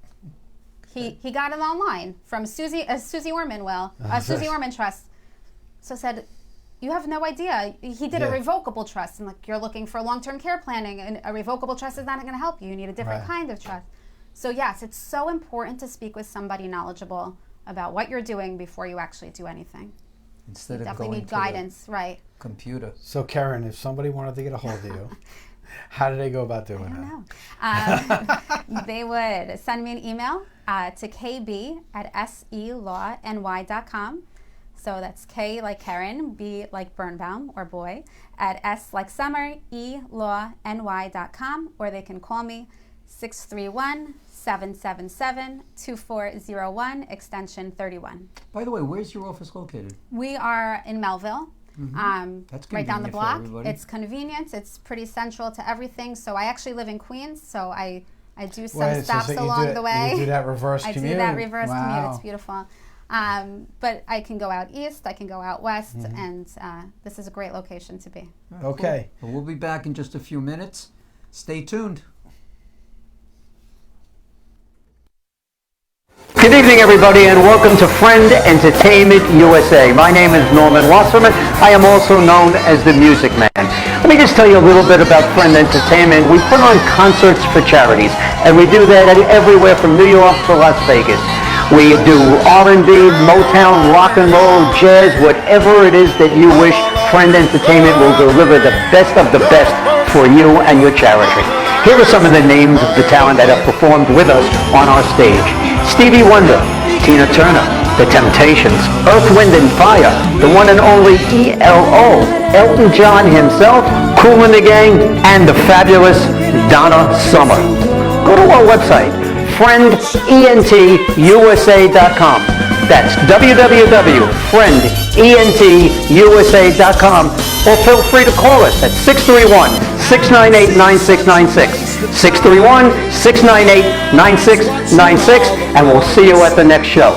He got it online from Susie Orman Susie Orman Trust. So said, you have no idea. He did a revocable trust. And like, you're looking for long-term care planning, and a revocable trust is not going to help you. You need a different kind of trust. So yes, it's so important to speak with somebody knowledgeable about what you're doing before you actually do anything. Instead you of definitely going need to guidance, right? Computer. So Keren, if somebody wanted to get a hold of you, how do they go about doing that? I don't know. They would send me an email to kb@selawny.com. So that's K like Keren, B like Birnbaum or boy, at S like summer, elawny.com, or they can call me 631-777-2401, extension 31. By the way, where's your office located? We are in Melville. That's right down the block. Everybody. It's convenient. It's pretty central to everything. So I actually live in Queens, so I I do some Wait, so stops you along do, the way. You do that reverse I commute? do that reverse commute. Wow. It's beautiful. But I can go out east, I can go out west, and this is a great location to be. Okay. Well, we'll be back in just a few minutes. Stay tuned. Good evening, everybody, and welcome to Friend Entertainment USA. My name is Norman Wasserman. I am also known as the Music Man. Let me just tell you a little bit about Friend Entertainment. We put on concerts for charities, and we do that everywhere from New York to Las Vegas. We do R&B, Motown, rock and roll, jazz, whatever it is that you wish. Friend Entertainment will deliver the best of the best for you and your charity. Here are some of the names of the talent that have performed with us on our stage. Stevie Wonder, Tina Turner, The Temptations, Earth, Wind and Fire, the one and only ELO, Elton John himself, Kool and the Gang, and the fabulous Donna Summer. Go to our website, friendentusa.com. That's www.friendentusa.com, or feel free to call us at 631-698-9696. 631-698-9696, and we'll see you at the next show.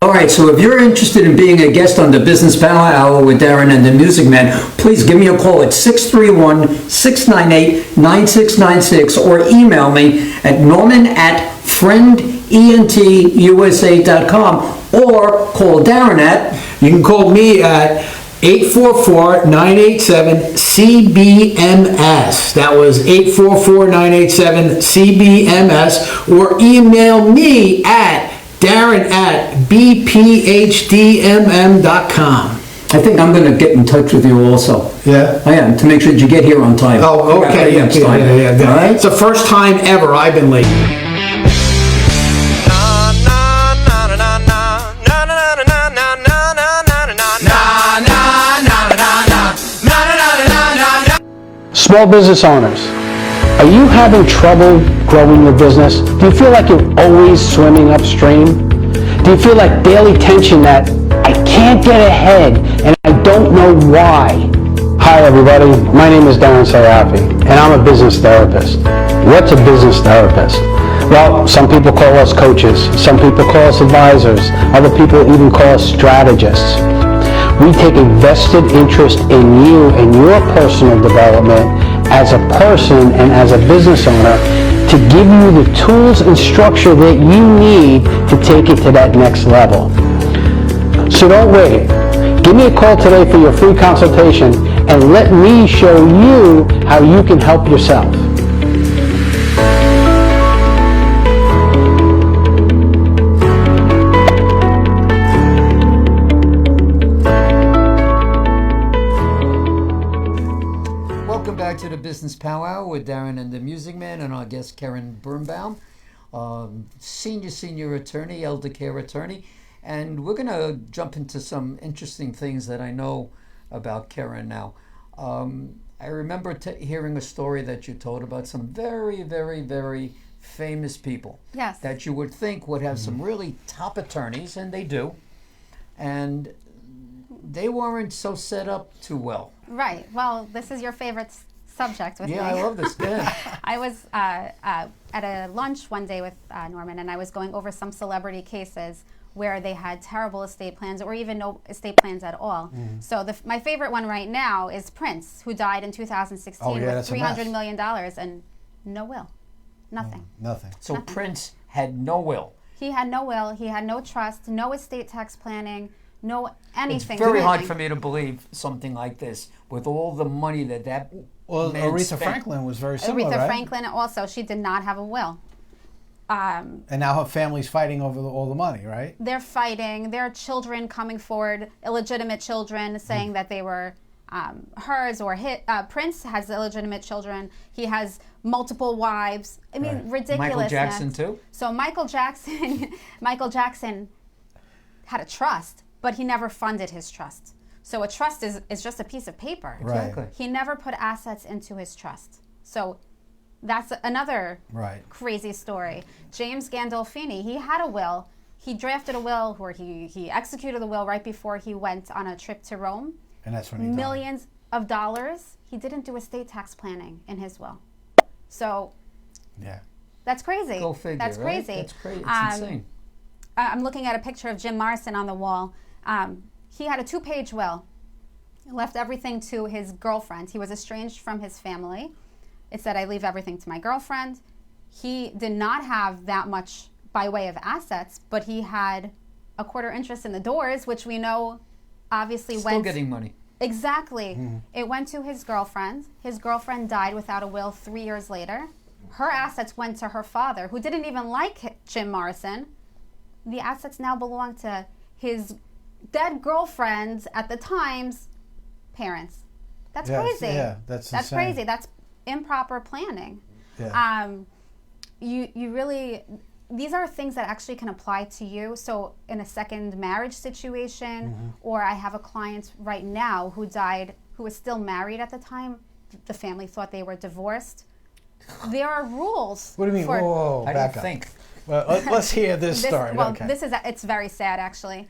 All right, so if you're interested in being a guest on the Business Power Hour with Darren and the Music Man, please give me a call at 631-698-9696 or email me at norman@friendentusa.com or call Darren at... You can call me at 844-987-CBMS. That was 844-987-CBMS, or email me at Darren@bphdmm.com. I think I'm going to get in touch with you also. Yeah? I am, to make sure that you get here on time. Oh, okay. Yeah. All right? It's the first time ever I've been late. Small business owners, are you having trouble growing your business? Do you feel like you're always swimming upstream? Do you feel like daily tension that I can't get ahead and I don't know why? Hi everybody, my name is Darren Sarafi and I'm a business therapist. What's a business therapist? Well, some people call us coaches, some people call us advisors, other people even call us strategists. We take a vested interest in you and your personal development as a person and as a business owner to give you the tools and structure that you need to take it to that next level. So don't wait. Give me a call today for your free consultation and let me show you how you can help yourself. Welcome back to the Business Power Hour with Darren and the Music Man and our guest Keren Birnbaum, senior attorney, elder care attorney. And we're going to jump into some interesting things that I know about Keren now. I remember hearing a story that you told about some very, very, very famous people. Yes. That you would think would have some really top attorneys, and they do. And they weren't so set up too well. Right. Well, this is your favorite subject with me. Yeah, I love this. Yeah. I was at a lunch one day with Norman, and I was going over some celebrity cases where they had terrible estate plans or even no estate plans at all. So my favorite one right now is Prince, who died in 2016 with $300 million and no will. Nothing. Nothing. So Prince had no will. He had no will. He had no trust, no estate tax planning, no anything. It's very hard for me to believe something like this with all the money that Well, man Aretha spent. Franklin was very similar, Aretha right? Franklin also, she did not have a will. And now her family's fighting over all the money, right? They're fighting. There are children coming forward, illegitimate children, saying that they were hers or his. Prince has illegitimate children. He has multiple wives. I mean, ridiculous. Michael Jackson too? So Michael Jackson had a trust, but he never funded his trust. So a trust is just a piece of paper. Right. Exactly. He never put assets into his trust. So that's another crazy story. James Gandolfini, he had a will. He drafted a will where he executed the will right before he went on a trip to Rome. And that's when he Millions of dollars, he didn't do estate tax planning in his will. So Yeah. that's crazy. Go figure, That's right? crazy. That's crazy. It's insane. I'm looking at a picture of Jim Morrison on the wall. He had a 2-page will. He left everything to his girlfriend. He was estranged from his family. It said, I leave everything to my girlfriend. He did not have that much by way of assets, but he had a quarter interest in the Doors, which we know obviously Still getting money. Exactly. It went to his girlfriend. His girlfriend died without a will 3 years later. Her assets went to her father, who didn't even like Jim Morrison. The assets now belong to his dead girlfriend's, at the time's, parents. That's crazy. Yeah, that's insane. crazy. That's improper planning. Yeah. You really, these are things that actually can apply to you. So in a second marriage situation, or I have a client right now who died, who was still married at the time. The family thought they were divorced. There are rules. What do you mean? for- Whoa, How do back you up. think? Well, let's hear this story. Well, Okay. this is it's very sad actually.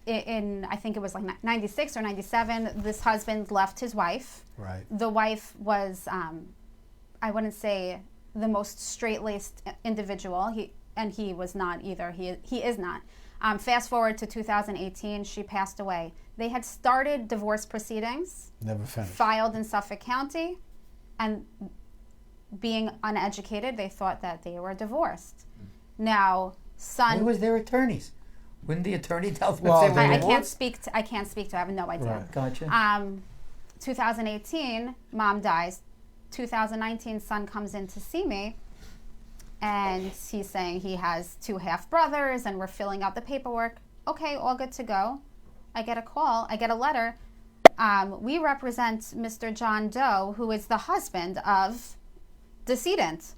In I think it was like 96 or 97, this husband left his wife. Right. The wife was, I wouldn't say the most straight-laced individual. He was not either. He is not. Fast forward to 2018, she passed away. They had started divorce proceedings, Never finished. filed in Suffolk County, and being uneducated, they thought that they were divorced. Now, son. Where was their attorneys? Wouldn't the attorney tell them Well, if they were I divorced? can't speak to. I have no idea. Right. Gotcha. 2018, mom dies. 2019, son comes in to see me, and he's saying he has 2 half brothers, and we're filling out the paperwork. Okay, all good to go. I get a call. I get a letter. We represent Mr. John Doe, who is the husband of decedent.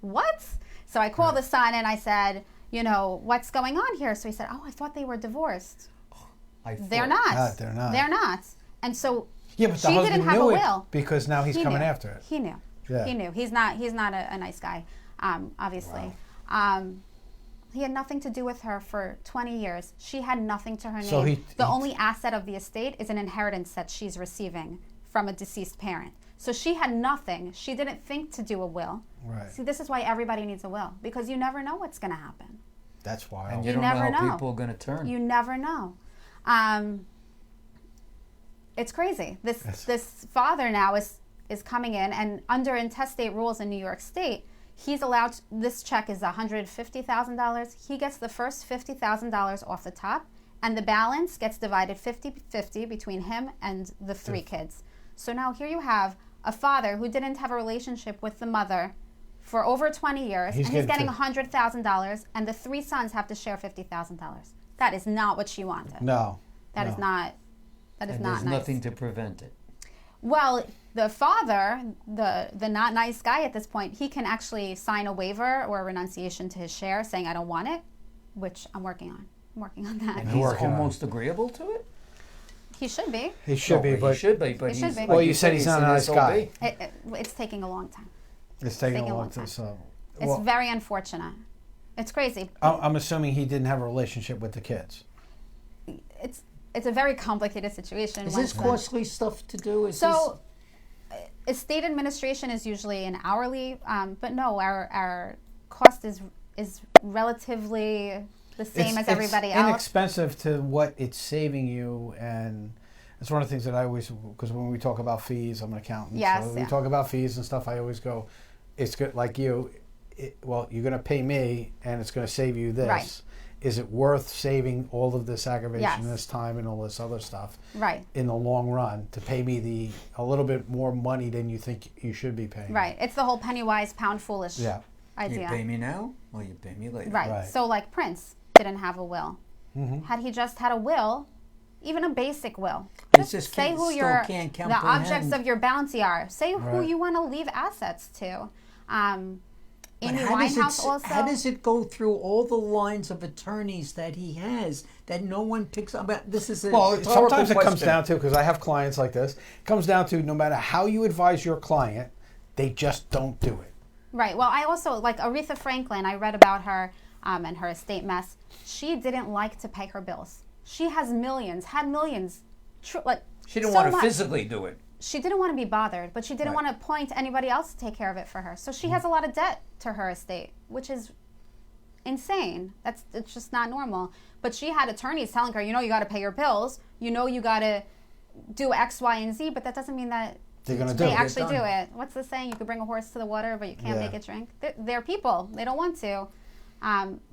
What? So I called the son and I said, what's going on here? So he said, I thought they were divorced. They're not. They're not. They're not. And so Yeah, but the she husband didn't have knew a it will. because now he's He coming knew. after it. He knew. Yeah. He knew. He's not a nice guy, obviously. He had nothing to do with her for 20 years. She had nothing to her So name. The only asset of the estate is an inheritance that she's receiving from a deceased parent. So she had nothing. She didn't think to do a will. Right. See, this is why everybody needs a will, because you never know what's going to happen. That's wild. And You you don't know never how know. people are going to turn. You never know. It's crazy. This father now is coming in, and under intestate rules in New York State, he's allowed, this check is $150,000. He gets the first $50,000 off the top, and the balance gets divided 50-50 between him and the 3 kids. So now here you have a father who didn't have a relationship with the mother for over 20 years, and he's getting $100,000, and the 3 sons have to share $50,000. That is not what she wanted. No. That is not. That is and not there's nice. nothing to prevent it. Well, the father, the not nice guy at this point, he can actually sign a waiver or a renunciation to his share, saying I don't want it, which I'm working on. I'm working on that. And he's working on it. almost agreeable to it? He should be. He should be, He but should be, but He he's... should be. like Well, you said he's not a nice SOB. guy. It's taking a long time. it's taking taking a a long long time. time. So, It's well, very unfortunate. It's crazy. I'm assuming he didn't have a relationship with the kids. It's a very complicated situation. Is when- this costly stuff to do? Is So, estate administration is usually an hourly, but no, our cost is relatively the same as everybody it's else. inexpensive to what it's saving you, and it's one of the things that I always, because when we talk about fees, I'm an accountant. Yes, so when we yeah. talk about fees and stuff, I always go, it's good, like you, well, you're going to pay me, and it's going to save you this. Right. Is it worth saving all of this aggravation, Yes. this time, and all this other stuff Right. in the long run to pay me a little bit more money than you think you should be paying? Right. It's the whole penny wise, pound foolish Yeah. You idea. pay me now, or you pay me later? Right. Right. So like Prince didn't have a will. Had he just had a will, even a basic will, It's just just say can't- who still your can't the comprehend. objects of your bounty are. Say who Right. you want to leave assets to. But Amy how does Winehouse it, also. How does it go through all the lines of attorneys that he has that no one picks up? This is a Well, rhetorical sometimes it comes question. down to, because I have clients like this, it comes down to no matter how you advise your client, they just don't do it. Right. Well, I also like Aretha Franklin. I read about her and her estate mess. She didn't like to pay her bills. She has millions, had millions, like She didn't so want to much. physically do it. She didn't want to be bothered, but she didn't want to appoint anybody else to take care of it for her. So she has a lot of debt to her estate, which is insane. It's just not normal. But she had attorneys telling her, you know, you got to pay your bills. You know, you got to do X, Y, and Z. But that doesn't mean that They're gonna do they it. actually do it. What's the saying? You could bring a horse to the water, but you can't make it drink. They're people. They don't want to.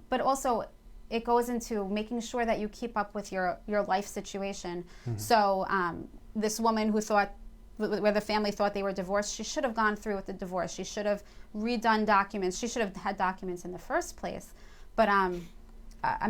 But also, it goes into making sure that you keep up with your life situation. So this woman who thought, where the family thought they were divorced, she should have gone through with the divorce. She should have redone documents. She should have had documents in the first place. But I'm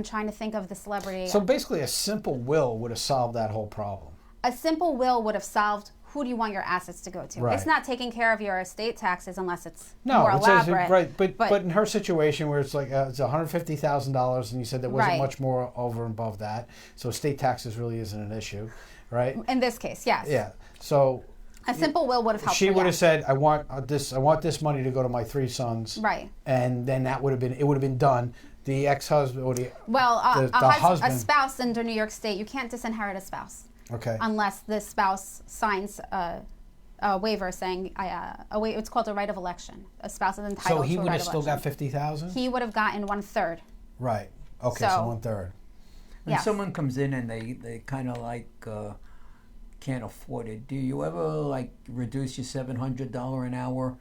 trying to think of the celebrity. So basically, a simple will would have solved that whole problem. A simple will would have solved who do you want your assets to go to. Right. It's not taking care of your estate taxes unless it's No, more it says elaborate. right, but in her situation where it's like it's $150,000, and you said there wasn't Right. much more over and above that, so estate taxes really isn't an issue, right? In this case, yes. Yeah. So A simple will would have helped she her, would yeah. have said, "I want this money to go to my 3 sons," Right. And then it would have been done. The ex-husband or Well, the a husband. spouse under New York State, you can't disinherit a spouse Okay. unless the spouse signs a waiver saying, it's called a right of election. A spouse is entitled So he to a would right have of still election. got 50,000. He would have gotten 1/3. Right. Okay. So So- 1/3. When Yes. someone comes in and they kind of like can't afford it, do you ever like reduce your $700 an hour?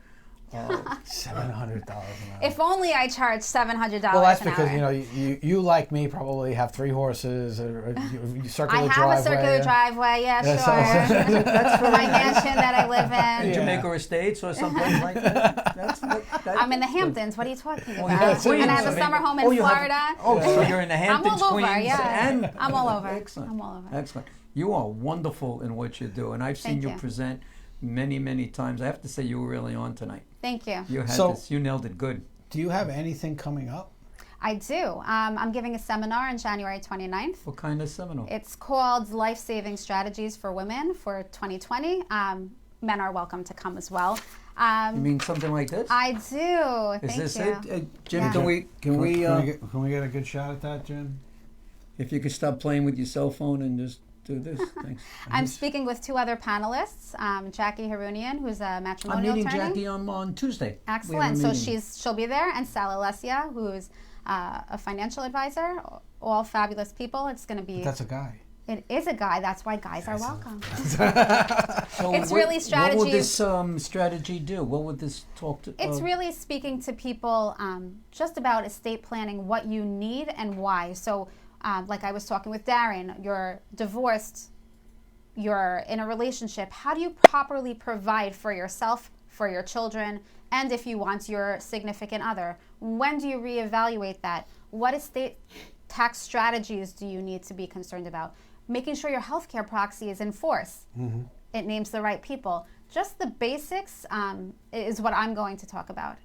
$700 an hour. If only I charged $700 Well, that's an because hour. you like me probably have 3 horses or you circular I have driveway. a circular driveway, yeah, Yeah, sure. That's for my mansion that I live in. In Jamaica Estates or someplace like that? I'm in the Hamptons. What are you talking about? yeah, Queens, and I have I a mean- summer home in Oh, you have- Florida. So you're in the Hamptons, I'm all over, Queens, yeah. and I'm all over. Excellent. I'm all over. Excellent. You are wonderful in what you do, and I've seen Thank you you. present many, many times. I have to say you were really on tonight. Thank you. You had So- this. You nailed it good. Do you have anything coming up? I do. I'm giving a seminar on January 29th. What kind of seminar? It's called Life-Saving Strategies for Women for 2020. Men are welcome to come as well. You mean something like this? I do. Is Thank this you. it? Jim, Yeah. can we Can we get a good shot at that, Jim? if you could stop playing with your cell phone and just do this? Thanks. I'm speaking with 2 other panelists, Jackie Harunian, who's a I'm matrimonial meeting attorney. Jackie on Tuesday. We have a Excellent. So meeting. she'll be there, and Sal Alessia, who's a financial advisor. All fabulous people. It's going to be. That's a guy. It is a guy. That's why guys are welcome. So It's what- really What would this strategies. strategy do? What would this talk to? It's really speaking to people just about estate planning, what you need and why. So, like I was talking with Darren, you're divorced, you're in a relationship. How do you properly provide for yourself, for your children, and if you want your significant other? When do you reevaluate that? What estate tax strategies do you need to be concerned about? Making sure your healthcare proxy is in force. It names the right people. Just the basics is what I'm going to talk about.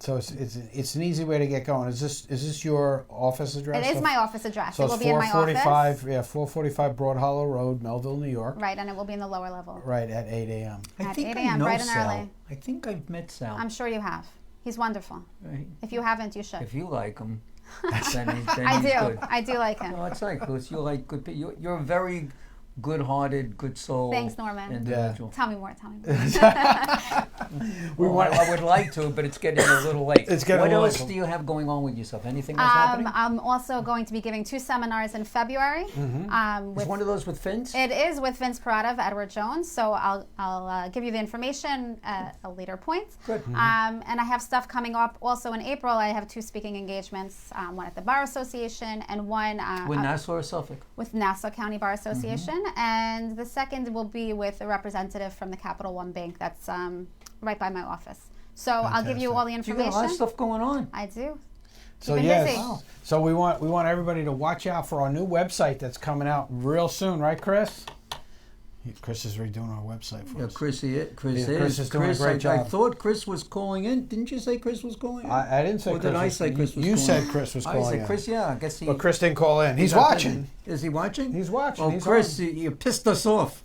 So it's an easy way to get going. Is this your office address? It is my office address. So It will it's be in my office. 445 Broad Hollow Road, Melville, New York. Right, and it will be in the lower level. Right at 8 a.m. At think 8 I a.m., know bright and Sal. early. I think I've met Sal. I'm sure you have. He's wonderful. Right. If you haven't, you should. If you like him, then he's I good. do. I do like him. No, it's like because you like good people. You're a very good-hearted, good soul. Thanks, Norman. Individual. Tell me more. Tell me more. I would like to, but it's getting a little late. It's getting what a little else late. do you have going on with yourself? Anything else happening? I'm also going to be giving 2 seminars in February. Is With one of those with Vince? It is with Vince Parada of Edward Jones, so I'll give you the information at a later point. Good. And I have stuff coming up also in April. I have 2 speaking engagements, one at the Bar Association and one with Nassau or Suffolk? with Nassau County Bar Association. And the second will be with a representative from the Capital One Bank that's right by my office. So I'll give you all the You information. got a lot of stuff going on. I do. So Keeping yes, busy. Wow. so we want everybody to watch out for our new website that's coming out real soon, right, Chris? Chris is redoing our website for Yeah, us. Chris is. Chris is doing a great I job. thought Chris was calling in. Didn't you say Chris was calling in? I didn't say Or Chris. did I say Chris was You calling said in? Chris was I calling said in. Chris, yeah. I guess he. But Chris didn't call in. He's not watching. busy. Is he watching? He's watching. Oh, He's Chris, on. you pissed us off.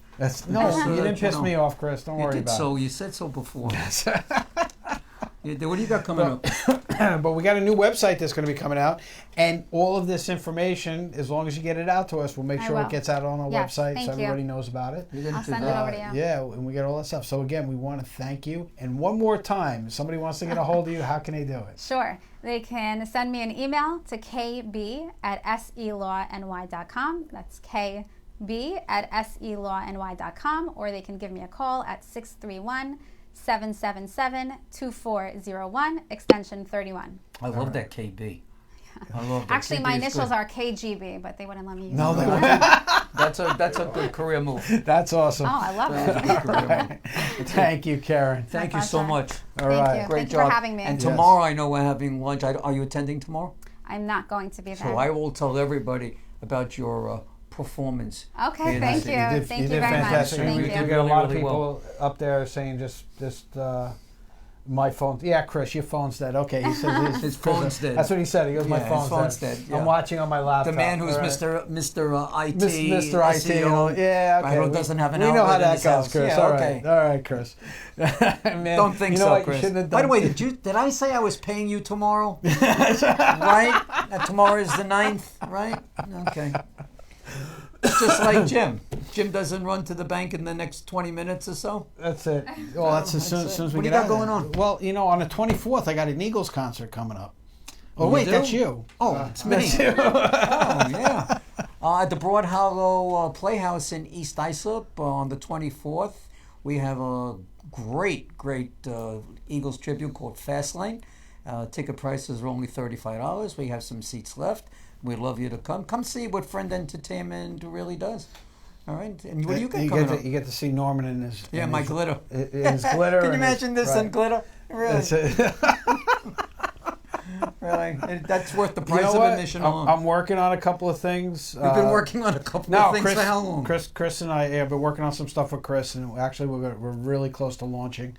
No, you didn't piss know. me off, Chris. Don't You worry did about so. it. You said so before. What do you got coming up? But we got a new website that's going to be coming out, and all of this information, as long as you get it out to us, we'll make I sure will. it gets out on our Yes, website thank so you. everybody knows about it. I'll send it over to you. Yeah, and we get all that stuff. So again, we want to thank you. And one more time, if somebody wants to get a hold of you, how can they do it? Sure. They can send me an email to kb@selawny.com. That's kb@selawny.com. Or they can give me a call at 631-777-2401, extension 31. I love that KB. I love that. Actually, my KB is initials good. are KGB, but they wouldn't let me use No, them. they won't. That's a good career move. That's awesome. Oh, I love That's a it. good career move. Thank you, Karen. Thank My you so pleasure. much. All Thank right. you. Great Thank job. you for having me. And Yes. tomorrow, I know we're having lunch. Are you attending tomorrow? I'm not going to be there. So I will tell everybody about your performance. Okay, Yeah, thank you you. did- Thank you you did very fantastic. much. You Thank did you. We got a lot of really people up there saying just my phone. Yeah, Chris, your phone's dead. Okay, he said His phone's dead. That's what he said. He goes, my Yeah, his phone's, phone's dead. dead, yeah. I'm watching on my laptop. The man who's All right. Mr. IT, Mr. IT. SEO, Yeah, okay. right, who doesn't have an we know how outlet in that his goes, house. Chris. Yeah, All okay. right. All right, Chris. Man, Don't think you know so, what? You Chris. shouldn't have By the done- way, did I say I was paying you tomorrow? Right? Tomorrow is the 9th, right? Okay. It's just like Jim. Jim doesn't run to the bank in the next 20 minutes or so. That's it. Well, that's as soon, as soon as we What do get you got out of going there. on? Well, on the 24th, I got an Eagles concert coming up. Oh, You wait, do? that's you. Oh, it's me. That's you. Oh, yeah. At the Broad Hollow Playhouse in East Islip on the 24th, we have a great Eagles tribute called Fastlane. Ticket prices are only $35. We have some seats left. We'd love you to come. Come see what Friend Entertainment really does. All right. And what do you got coming up? You get to see Norman in his Yeah, in my his, glitter. in his glitter. Can you and his- imagine this right. in glitter? Really? That's it. Really? That's worth the You price know of what? admission I'm, alone. I'm working on a couple of things. We've been working on a couple No, of things Chris, for how long? Chris and I have been working on some stuff with Chris, and actually we're really close to launching.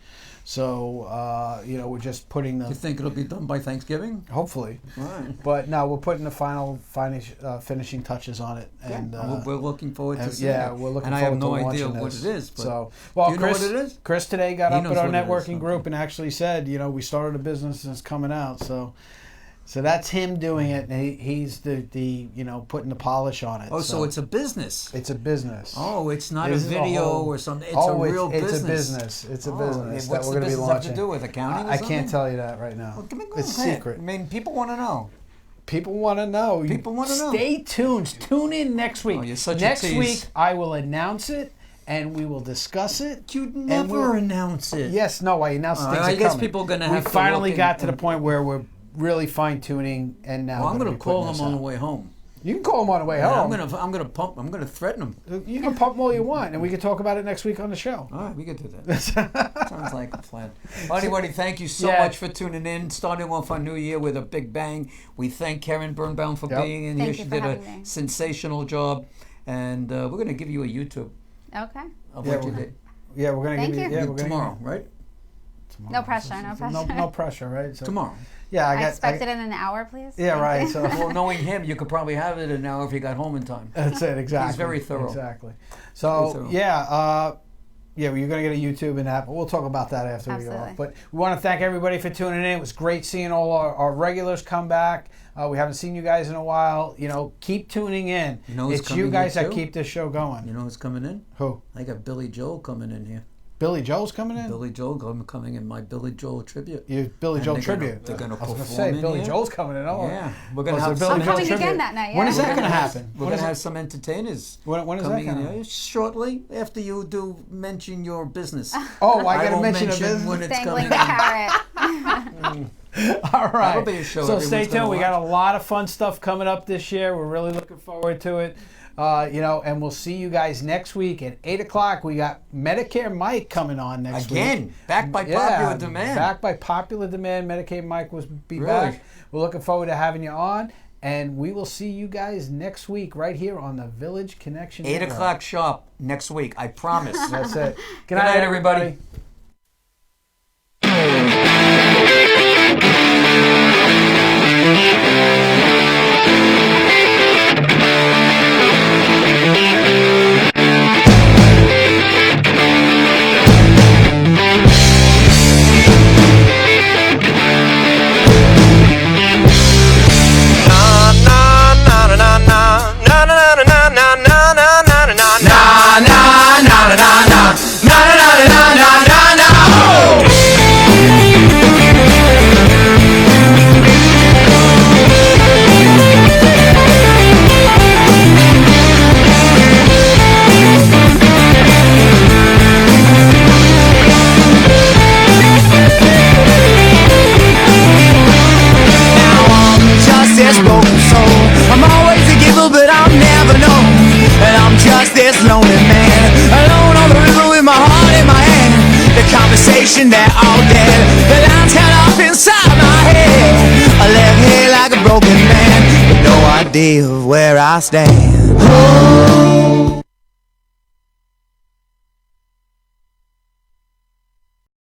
So we're just putting You the think it'll be done by Thanksgiving? hopefully, Right. but no, we're putting the finishing touches on it, and We're looking forward to seeing yeah, it. we're looking and I forward have no to idea launching what this. it is. But So, well, do you know Chris, what it is? Chris today got He up knows at our what it is, networking okay. group and actually said, we started a business and it's coming out. So that's him doing it, and he's the putting the polish on it. Oh, so it's a business. it's a business. Oh, it's not a This is a video whole- or something. It's a real business. It's a business. It's a business that What's we're the going to be business launching. have to do with accounting or I something? can't tell you that right now. Well, give me go It's ahead. secret. I mean, people want to know. People want to know. People wanna know. Stay tuned. Tune in next week. Oh, you're such a next tease. week, I will announce it, and we will discuss it. You'd and never we'll- announce it. Yes, no, I announced things I are guess coming. people are gonna We have to finally look got in- to the point where we're really fine tuning, and now Well, I'm going going to call him on the way home. You can call him on the way home. I'm going to threaten him. You can pump him all you want, and we can talk about it next week on the show. All right, we can do that. Sounds like a plan. Well, anybody, thank you so Yeah. much for tuning in. Starting off our new year with a big bang. We thank Keren Birnbaum for Yep. being in Thank here. you She for did a having me. sensational job. And we're going to give you a YouTube Okay. of Yeah, what you we're- did. Yeah, we're gonna Thank give you. you. Yeah, we're gonna Tomorrow, right? No pressure, no pressure. No pressure, right? So, Tomorrow. Yeah, I expect it in an hour, please. Yeah, Thank right. you. So Well, knowing him, you could probably have it in an hour if you got home in time. that's it. Exactly. He's very thorough. Exactly. Very So thorough. yeah, well, you're going to get a YouTube and that, but we'll talk about that after we go Absolutely. off. But we want to thank everybody for tuning in. It was great seeing all our regulars come back. We haven't seen you guys in a while. Keep tuning in. You know who's It's coming you in guys that too? keep this show going. You know who's coming in? Who? I got Billy Joel coming in here. Billy Joel's coming in? Billy Joel coming in my Billy Joel tribute. You Billy And Joel they're tribute. They're going to I was perform going to say, in Billy here. Joel's coming in. Oh, Yeah, we're going to Oh, have so Billy some. I'm Joel coming tribute. again that night. When yeah. is that going to happen? We're When going is to it? have some entertainers When is that coming in gonna here shortly after you do mention your business. Oh, I got to won't mention a mention business. when it's Dangling coming the in. carrot. All right. That'll be a show So stay everyone's gonna tuned. We got watch. a lot of fun stuff coming up this year. We're really looking forward to it. And we'll see you guys next week at 8 o'clock. We got Medicare Mike coming on next week. Again, back by popular demand. Back by popular demand. Medicare Mike will be Really? back. We're looking forward to having you on. And we will see you guys next week right here on the Village Connection. 8 Network. o'clock sharp next week. I promise. That's it. Good night, everybody. wishing they're all dead. The lines cut off inside my head. I left here like a broken man with no idea of where I stand. Oh.